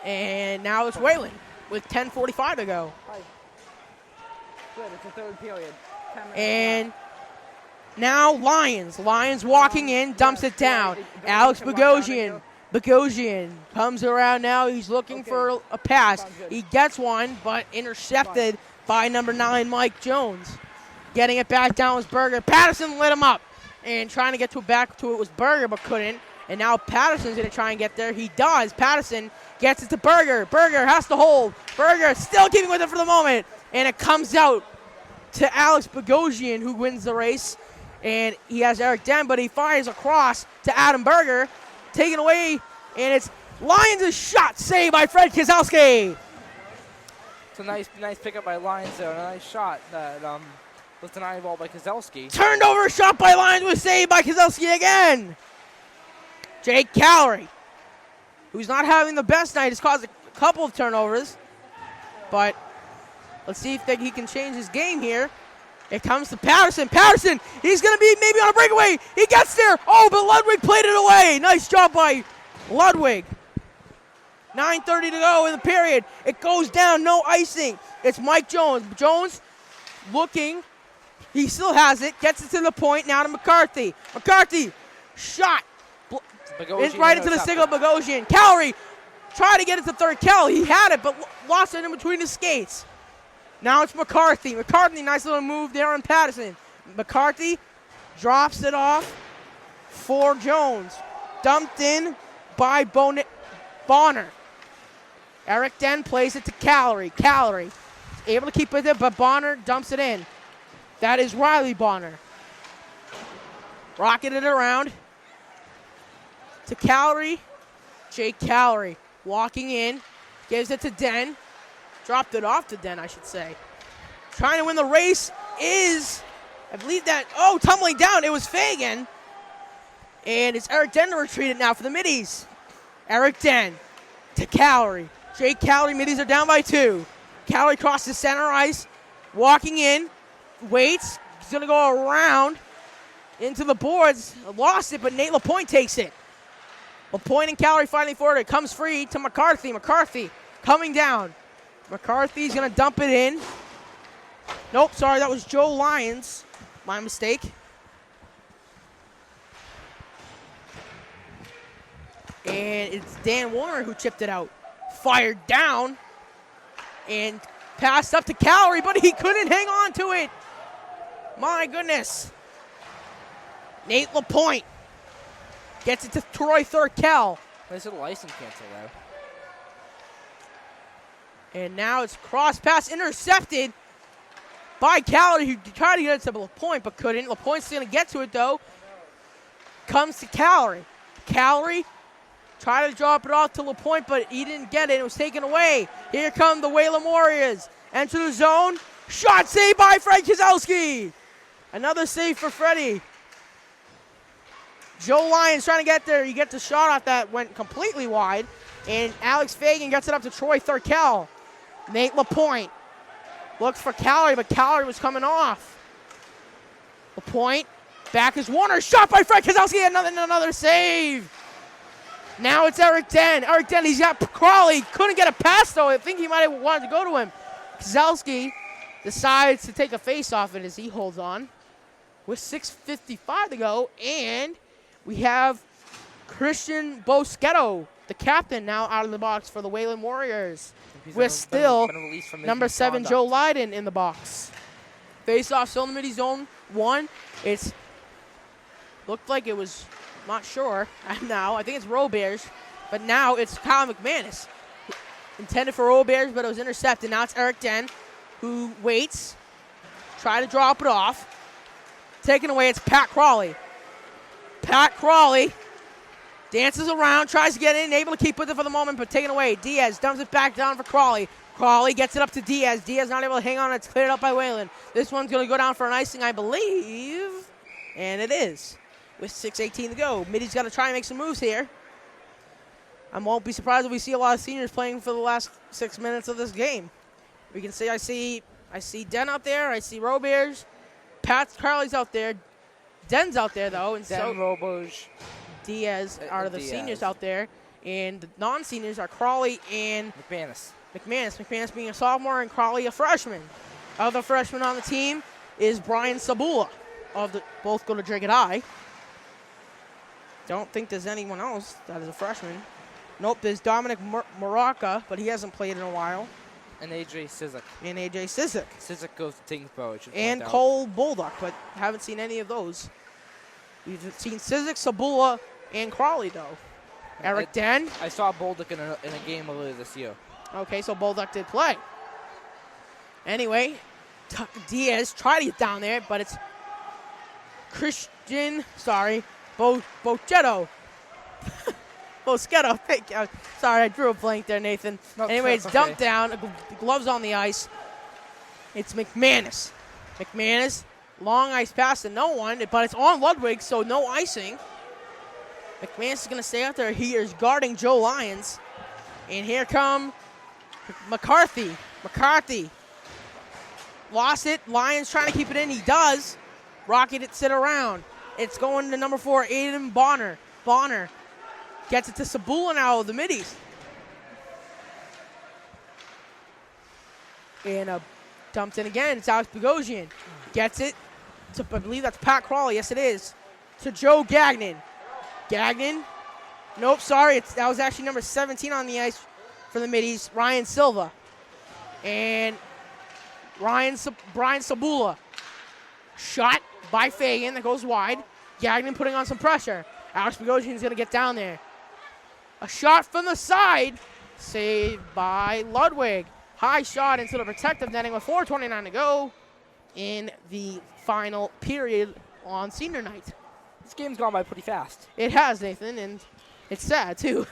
A: And now it's Wayland with 10:45 to go.
B: Good, it's the 3rd period.
A: And now Lions. Lions walking in, dumps it down. Alex Bogosian. Bogosian comes around now. He's looking for a pass. He gets one, but intercepted by number 9, Mike Jones. Getting it back down was Berger. Patterson lit him up. And trying to get back to it was Berger, but couldn't. And now Patterson's going to try and get there. He does. Patterson gets it to Berger. Berger has to hold. Berger still keeping with it for the moment. And it comes out to Alex Bogosian, who wins the race. And he has Eric Den, but he fires across to Adam Berger. Taken away, and it's Lions' shot saved by Fred Keselowski.
B: It's a nice pickup by Lions there. A nice shot that was denied ball by Keselowski.
A: Turned over shot by Lions was saved by Keselowski again. Jake Calorie, who's not having the best night, has caused a couple of turnovers. But let's see if he can change his game here. It comes to Patterson. Patterson, he's going to be maybe on a breakaway. He gets there. Oh, but Ludwig played it away. Nice job by Ludwig. 9:30 to go in the period. It goes down, no icing. It's Mike Jones. Jones looking. He still has it. Gets it to the point. Now to McCarthy. McCarthy, shot. It's right into the single Bogosian. Calorie tried to get it to third. He had it, but lost it in between his skates. Now it's McCarthy. McCarthy, nice little move there on Patterson. McCarthy drops it off for Jones. Dumped in by Bonner. Eric Den plays it to Calorie. Calorie able to keep with it, but Bonner dumps it in. That is Riley Bonner. Rocketed it around to Calorie. Jake Calorie walking in. Gives it to Den. Dropped it off to Den, I should say. Trying to win the race is, I believe that, tumbling down. It was Fagan. And it's Eric Den to retreat it now for the middies. Eric Den to Calorie. Jake Calorie, middies are down by 2. Calorie crosses center ice. Walking in. Waits. He's going to go around into the boards. Lost it, but Nate LaPointe takes it. LaPointe and Calorie fighting for it. It comes free to McCarthy. McCarthy coming down. McCarthy's going to dump it in. Nope, sorry, that was Joe Lyons. My mistake. And it's Dan Warner who chipped it out. Fired down. And passed up to Calorie, but he couldn't hang on to it. My goodness. Nate LaPointe gets it to Troy Thurkel.
B: Nice little icing cancel there.
A: And now it's cross pass intercepted by Calorie, who tried to get it to LaPointe but couldn't. LaPointe's going to get to it, though. Comes to Calorie. Calorie tried to drop it off to LaPointe, but he didn't get it. It was taken away. Here come the Wayland Warriors. Enter the zone. Shot saved by Fred Kozlowski. Another save for Freddie. Joe Lyons trying to get there. He gets the shot off that went completely wide. And Alex Fagan gets it up to Troy Thurkel. Nate LaPointe looks for Calorie, but Calorie was coming off. LaPointe, back is Warner. Shot by Fred Kozlowski. Another save. Now it's Eric Den. Eric Den, he's got Crawley. Couldn't get a pass, though. I think he might have wanted to go to him. Kozlowski decides to take a face-off as he holds on. With 6:55 to go, and we have Christian Boschetto, the captain, now out of the box for the Wayland Warriors. With still number 7, Joe Lyden, in the box. Face-off still in the midi zone 1. It's looked like it was, not sure now. I think it's Robears, but now it's Kyle McManus. Intended for Robears, but it was intercepted. Now it's Eric Den, who waits. Try to drop it off. Taken away, it's Pat Crawley. Pat Crawley dances around, tries to get in, able to keep with it for the moment, but taken away. Diaz dumps it back down for Crawley. Crawley gets it up to Diaz. Diaz not able to hang on. It's cleared up by Wayland. This one's going to go down for an icing, I believe. And it is. With 6:18 to go. Middy's got to try and make some moves here. I won't be surprised if we see a lot of seniors playing for the last 6 minutes of this game. We can say I see Den out there. I see Robears. Pat Carley's out there. Den's out there, though. And
B: Den, Robears.
A: Diaz are the seniors out there. And the non-seniors are Crawley and
B: McManus.
A: McManus being a sophomore and Crawley a freshman. Other freshman on the team is Brian Sabula. Both go to Dracut High. Don't think there's anyone else that is a freshman. Nope, there's Dominic Maraca, but he hasn't played in a while.
B: And A.J. Sizik.
A: Sizik
B: goes to Tyngsboro.
A: And Cole Bulldog, but haven't seen any of those. We've seen Sizik, Sabula, and Crawley, though. Eric Den.
B: I saw Bulldog in a game earlier this year.
A: Okay, so Bulldog did play. Anyway, Diaz tried to get down there, but it's Boschetto. Boschetto, thank you. Sorry, I drew a blank there, Nathan.
B: Nope,
A: anyway, it's dumped down. Gloves on the ice. It's McManus. McManus, long ice pass to no one, but it's on Ludwig, so no icing. McManus is going to stay out there. He is guarding Joe Lyons. And here come McCarthy. McCarthy lost it. Lions trying to keep it in. He does. Rocket it sit around. It's going to number 4, Aiden Bonner. Bonner gets it to Sabula now of the middies. And dumped in again. It's Alex Bogosian. Gets it to, I believe that's Pat Crawley. Yes, it is. To Joe Gagnon. Gagnon. Nope, sorry. That was actually number 17 on the ice for the middies, Ryan Silva. And Brian Sabula. Shot by Fagan that goes wide. Gagnon putting on some pressure. Alex Bogosian's going to get down there. A shot from the side. Saved by Ludwig. High shot into the protective netting with 4:29 to go in the final period on senior night.
B: This game's gone by pretty fast.
A: It has, Nathan, and it's sad, too.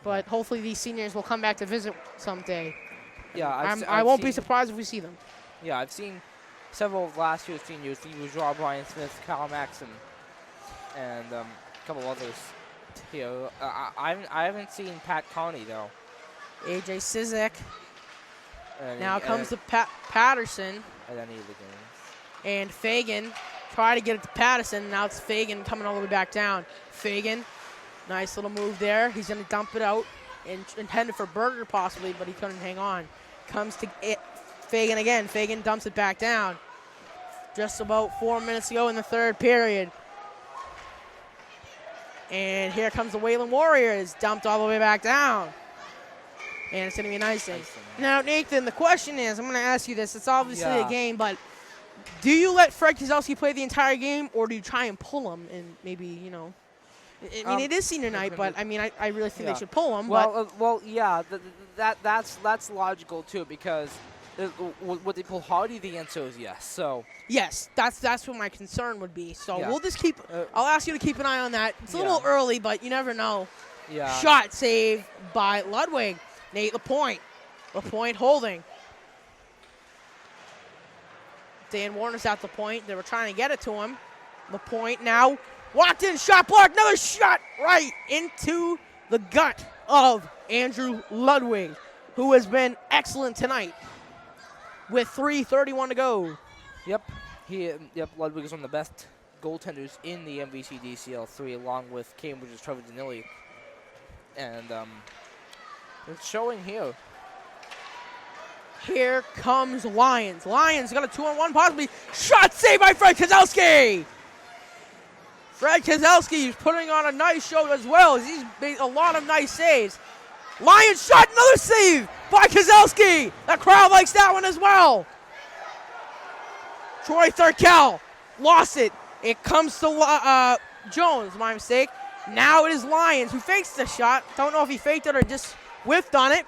A: But hopefully these seniors will come back to visit someday.
B: Yeah,
A: I won't be surprised if we see them.
B: Yeah, I've seen several of last year's seniors. The usual Brian Smith, Kyle Maxon, and a couple others here. I haven't seen Pat Carney, though.
A: AJ Sizek. Now comes to Patterson.
B: At any of the games.
A: And Fagan. Try to get it to Patterson. Now it's Fagan coming all the way back down. Fagan. Nice little move there. He's going to dump it out. Intended for Berger possibly, but he couldn't hang on. Comes to Fagan again. Fagan dumps it back down. Just about 4 minutes to go in the third period. And here comes the Wayland Warriors. Dumped all the way back down. And it's going to be an icing. Now, Nathan, the question is, I'm going to ask you this. It's obviously a game, but do you let Fred Kozlowski play the entire game, or do you try and pull him and maybe, you know? I mean, it is senior night, but, I mean, I really think they should pull him.
B: Well, yeah, that's logical, too, because would they pull Hardy? The answer is yes. So
A: yes, that's what my concern would be. So we'll just keep I'll ask you to keep an eye on that. It's a little early, but you never know.
B: Yeah.
A: Shot saved by Ludwig. Nate LaPointe. LaPointe holding. Dan Warner's at the point. They were trying to get it to him. LaPointe now walked in, shot blocked. Another shot right into the gut of Andrew Ludwig, who has been excellent tonight with 3:31 to go.
B: Yep. Ludwig is one of the best goaltenders in the MVC DCL3, along with Cambridge's Trevor Danilli. And it's showing here.
A: Here comes Lions. Lions got a 2-on-1 possibly. Shot saved by Fred Kozlowski. Fred Kozlowski is putting on a nice show as well. He's made a lot of nice saves. Lions shot, another save by Kozlowski. The crowd likes that one as well. Troy Thurkel lost it. It comes to Jones, my mistake. Now it is Lions who fakes the shot. Don't know if he faked it or just whiffed on it,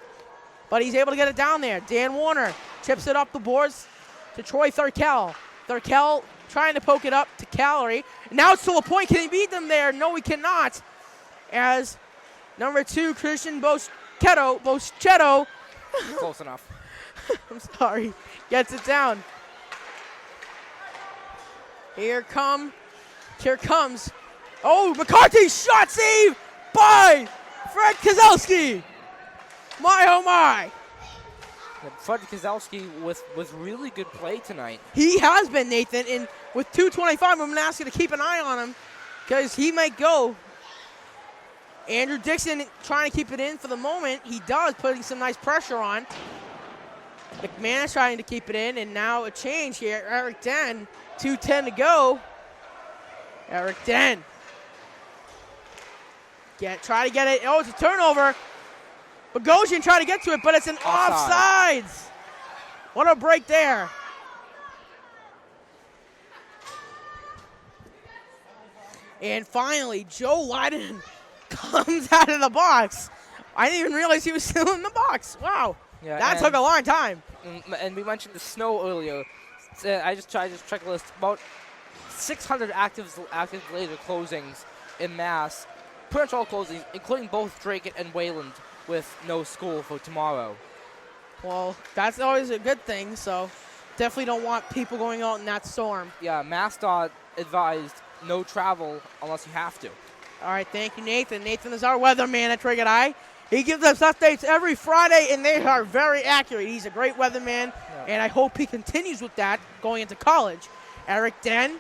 A: but he's able to get it down there. Dan Warner chips it up the boards to Troy Thurkel. Thurkel trying to poke it up to Callery. Now it's to LaPointe. Can he beat them there? No, he cannot. As number 2, Christian Boschetto.
B: Close enough.
A: I'm sorry. Gets it down. Here comes. Oh, McCarthy shot save by Fred Kozlowski. My, oh, my.
B: Yeah, Fred Kozlowski with really good play tonight.
A: He has been, Nathan, and with 2:25, I'm going to ask you to keep an eye on him because he might go. Andrew Dixon trying to keep it in for the moment. He does, putting some nice pressure on. McManus trying to keep it in, and now a change here. Eric Den, 2:10 to go. Eric Den. Try to get it. Oh, it's a turnover. Bogosian trying to get to it, but it's an offsides. What a break there. And finally, Joe Leiden comes out of the box. I didn't even realize he was still in the box. Wow.
B: Yeah,
A: that took a long time.
B: And we mentioned the snow earlier. I just tried to check a list. About 600 active laser closings in Mass. Pretty much all closings, including both Dracut and Wayland, with no school for tomorrow.
A: Well, that's always a good thing, so definitely don't want people going out in that storm.
B: Yeah, MassDOT advised no travel unless you have to.
A: All right, thank you, Nathan. Nathan is our weatherman at Dracut-I. He gives us updates every Friday, and they are very accurate. He's a great weatherman, and I hope he continues with that going into college. Eric Den,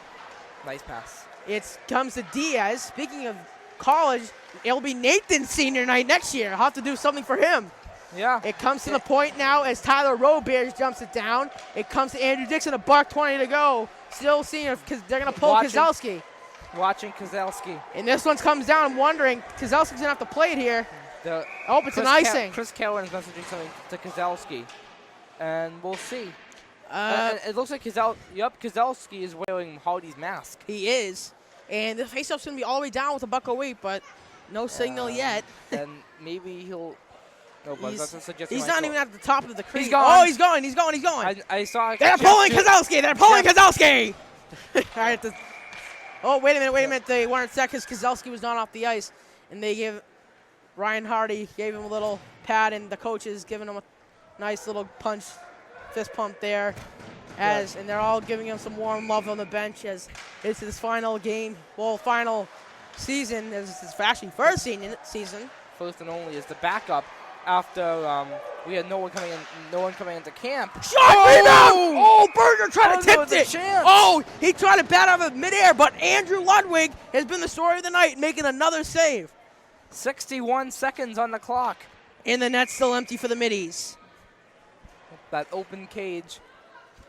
B: Nice pass.
A: it comes to Diaz. Speaking of college, it'll be Nathan's senior night next year. I'll have to do something for him.
B: Yeah.
A: It comes to the point now as Tyler Robears jumps it down. It comes to Andrew Dixon, $1:20 to go. Still seeing if they're going to pull Kozlowski.
B: Watching Kozlowski.
A: And this one comes down. I'm wondering, Kozlowski's going to have to play it here. It's an icing.
B: Chris Kellen's messaging something to Kozlowski. And we'll see. It looks like Kozlowski is wearing Hardy's mask.
A: He is. And the faceoff's going to be all the way down with $1.08, but no signal yet.
B: And maybe he'll... No, but that's a suggestion.
A: He's not even at the top of the crease.
B: He's gone.
A: Oh, he's going.
B: I saw...
A: They're pulling Kozlowski. All right. Oh, wait a minute. They weren't set because Kozlowski was not off the ice. And they give Ryan Hardy, gave him a little pat, and the coaches giving him a nice little punch, fist pump there. And they're all giving him some warm love on the bench as it's his final game, final season, as his actually first season.
B: First and only is the backup after we had no one coming into camp.
A: Shot rebound! Oh, Berger tried to tip it.
B: Chance.
A: Oh, he tried to bat out of midair, but Andrew Ludwig has been the story of the night, making another save.
B: 61 seconds on the clock.
A: And the net's still empty for the Middies.
B: That open cage.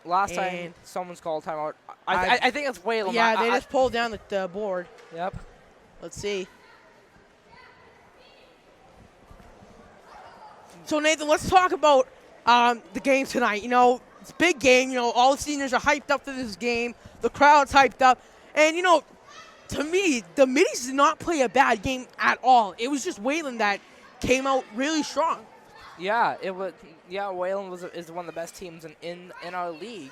B: Last time someone's called timeout. I think it's Wayland.
A: Yeah, they just pulled down the board.
B: Yep.
A: Let's see. So, Nathan, let's talk about the game tonight. You know, it's a big game. You know, all the seniors are hyped up for this game. The crowd's hyped up. And, you know, to me, the Middies did not play a bad game at all. It was just Wayland that came out really strong.
B: Yeah, it was. Yeah, Wayland is one of the best teams in our league,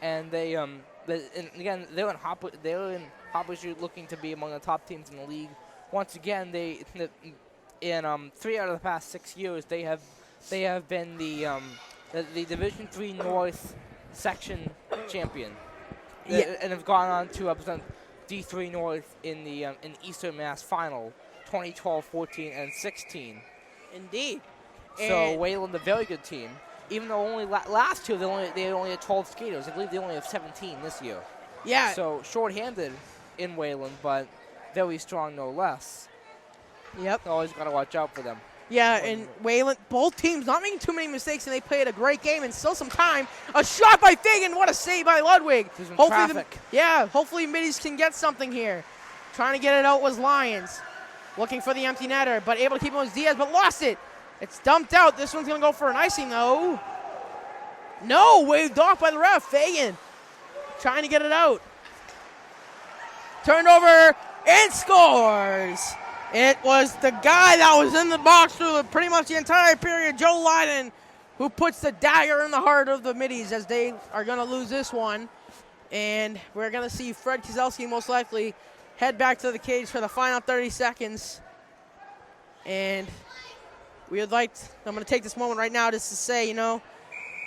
B: and they again they're in hot pursuit, looking to be among the top teams in the league. Once again, in 3 out of the past 6 years, they have been the Division III North section champion, and have gone on to represent D3 North in the Eastern Mass Final, 2012, 14, and 16.
A: Indeed.
B: So Wayland, a very good team. Even though only last year they only had 12 skaters. I believe they only have 17 this year.
A: Yeah.
B: So short-handed in Wayland, but very strong no less.
A: Yep.
B: Always got to watch out for them.
A: Yeah, and Wayland, both teams not making too many mistakes, and they played a great game and still some time. A shot by Fagan. What a save by Ludwig. Hopefully Middies can get something here. Trying to get it out was Lyons. Looking for the empty netter, but able to keep it was Diaz, but lost it. It's dumped out. This one's going to go for an icing, though. No, waved off by the ref. Fagan trying to get it out. Turned over and scores. It was the guy that was in the box through pretty much the entire period, Joe Lyden, who puts the dagger in the heart of the Middies as they are going to lose this one. And we're going to see Fred Kozlowski most likely head back to the cage for the final 30 seconds. And I'm going to take this moment right now just to say, you know,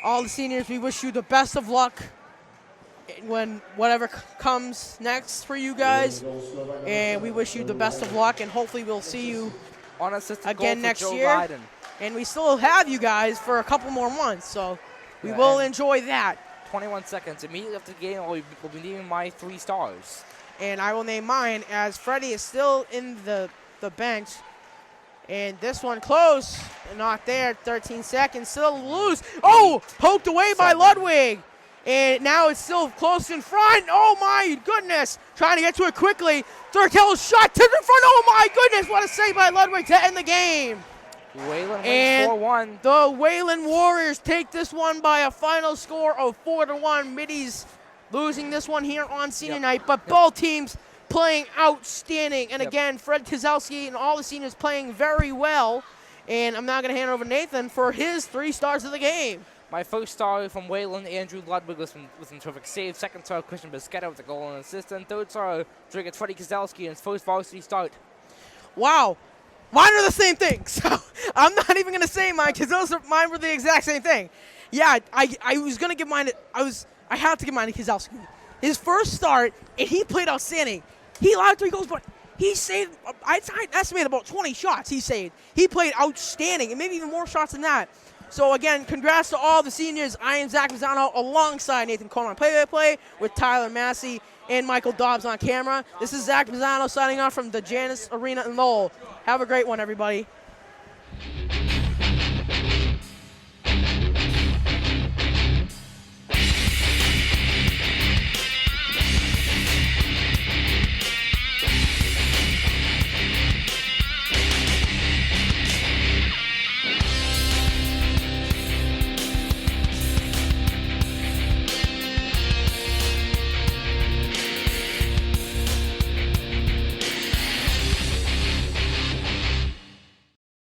A: all the seniors, we wish you the best of luck when whatever comes next for you guys. And we wish you the best of luck, and hopefully we'll see you again next year.
B: Lyden.
A: And we still have you guys for a couple more months, so we will enjoy that.
B: 21 seconds. Immediately after the game, we'll be naming my 3 stars.
A: And I will name mine as Freddie is still in the bench. And this one close, not there, 13 seconds, still loose. Oh, poked away by Ludwig. And now it's still close in front. Oh my goodness, trying to get to it quickly. Thurkell's shot to the front, oh my goodness, what a save by Ludwig to end the game.
B: Wayland wins 4-1.
A: The Wayland Warriors take this one by a final score of 4-1. Middies losing this one here on senior night, but both teams playing outstanding. And again, Fred Kozlowski and all the seniors playing very well. And I'm now going to hand it over to Nathan for his 3 stars of the game.
B: My first star from Wayland, Andrew Ludwig with some terrific saves. Second star, Christian Biscetta with a goal and assist. And third star, Dracut-Tyngsboro Kozlowski in his first varsity start.
A: Wow. Mine are the same thing. So I'm not even going to say mine because mine were the exact same thing. Yeah, I was going to give mine. I had to give mine to Kozlowski. His first start, and he played outstanding. He allowed 3 goals, but he saved, I'd estimate about 20 shots he saved. He played outstanding, and maybe even more shots than that. So again, congrats to all the seniors. I am Zach Mazzano alongside Nathan Coleman on play-by-play with Tyler Massey and Michael Dobbs on camera. This is Zach Mazzano signing off from the Janus Arena in Lowell. Have a great one, everybody.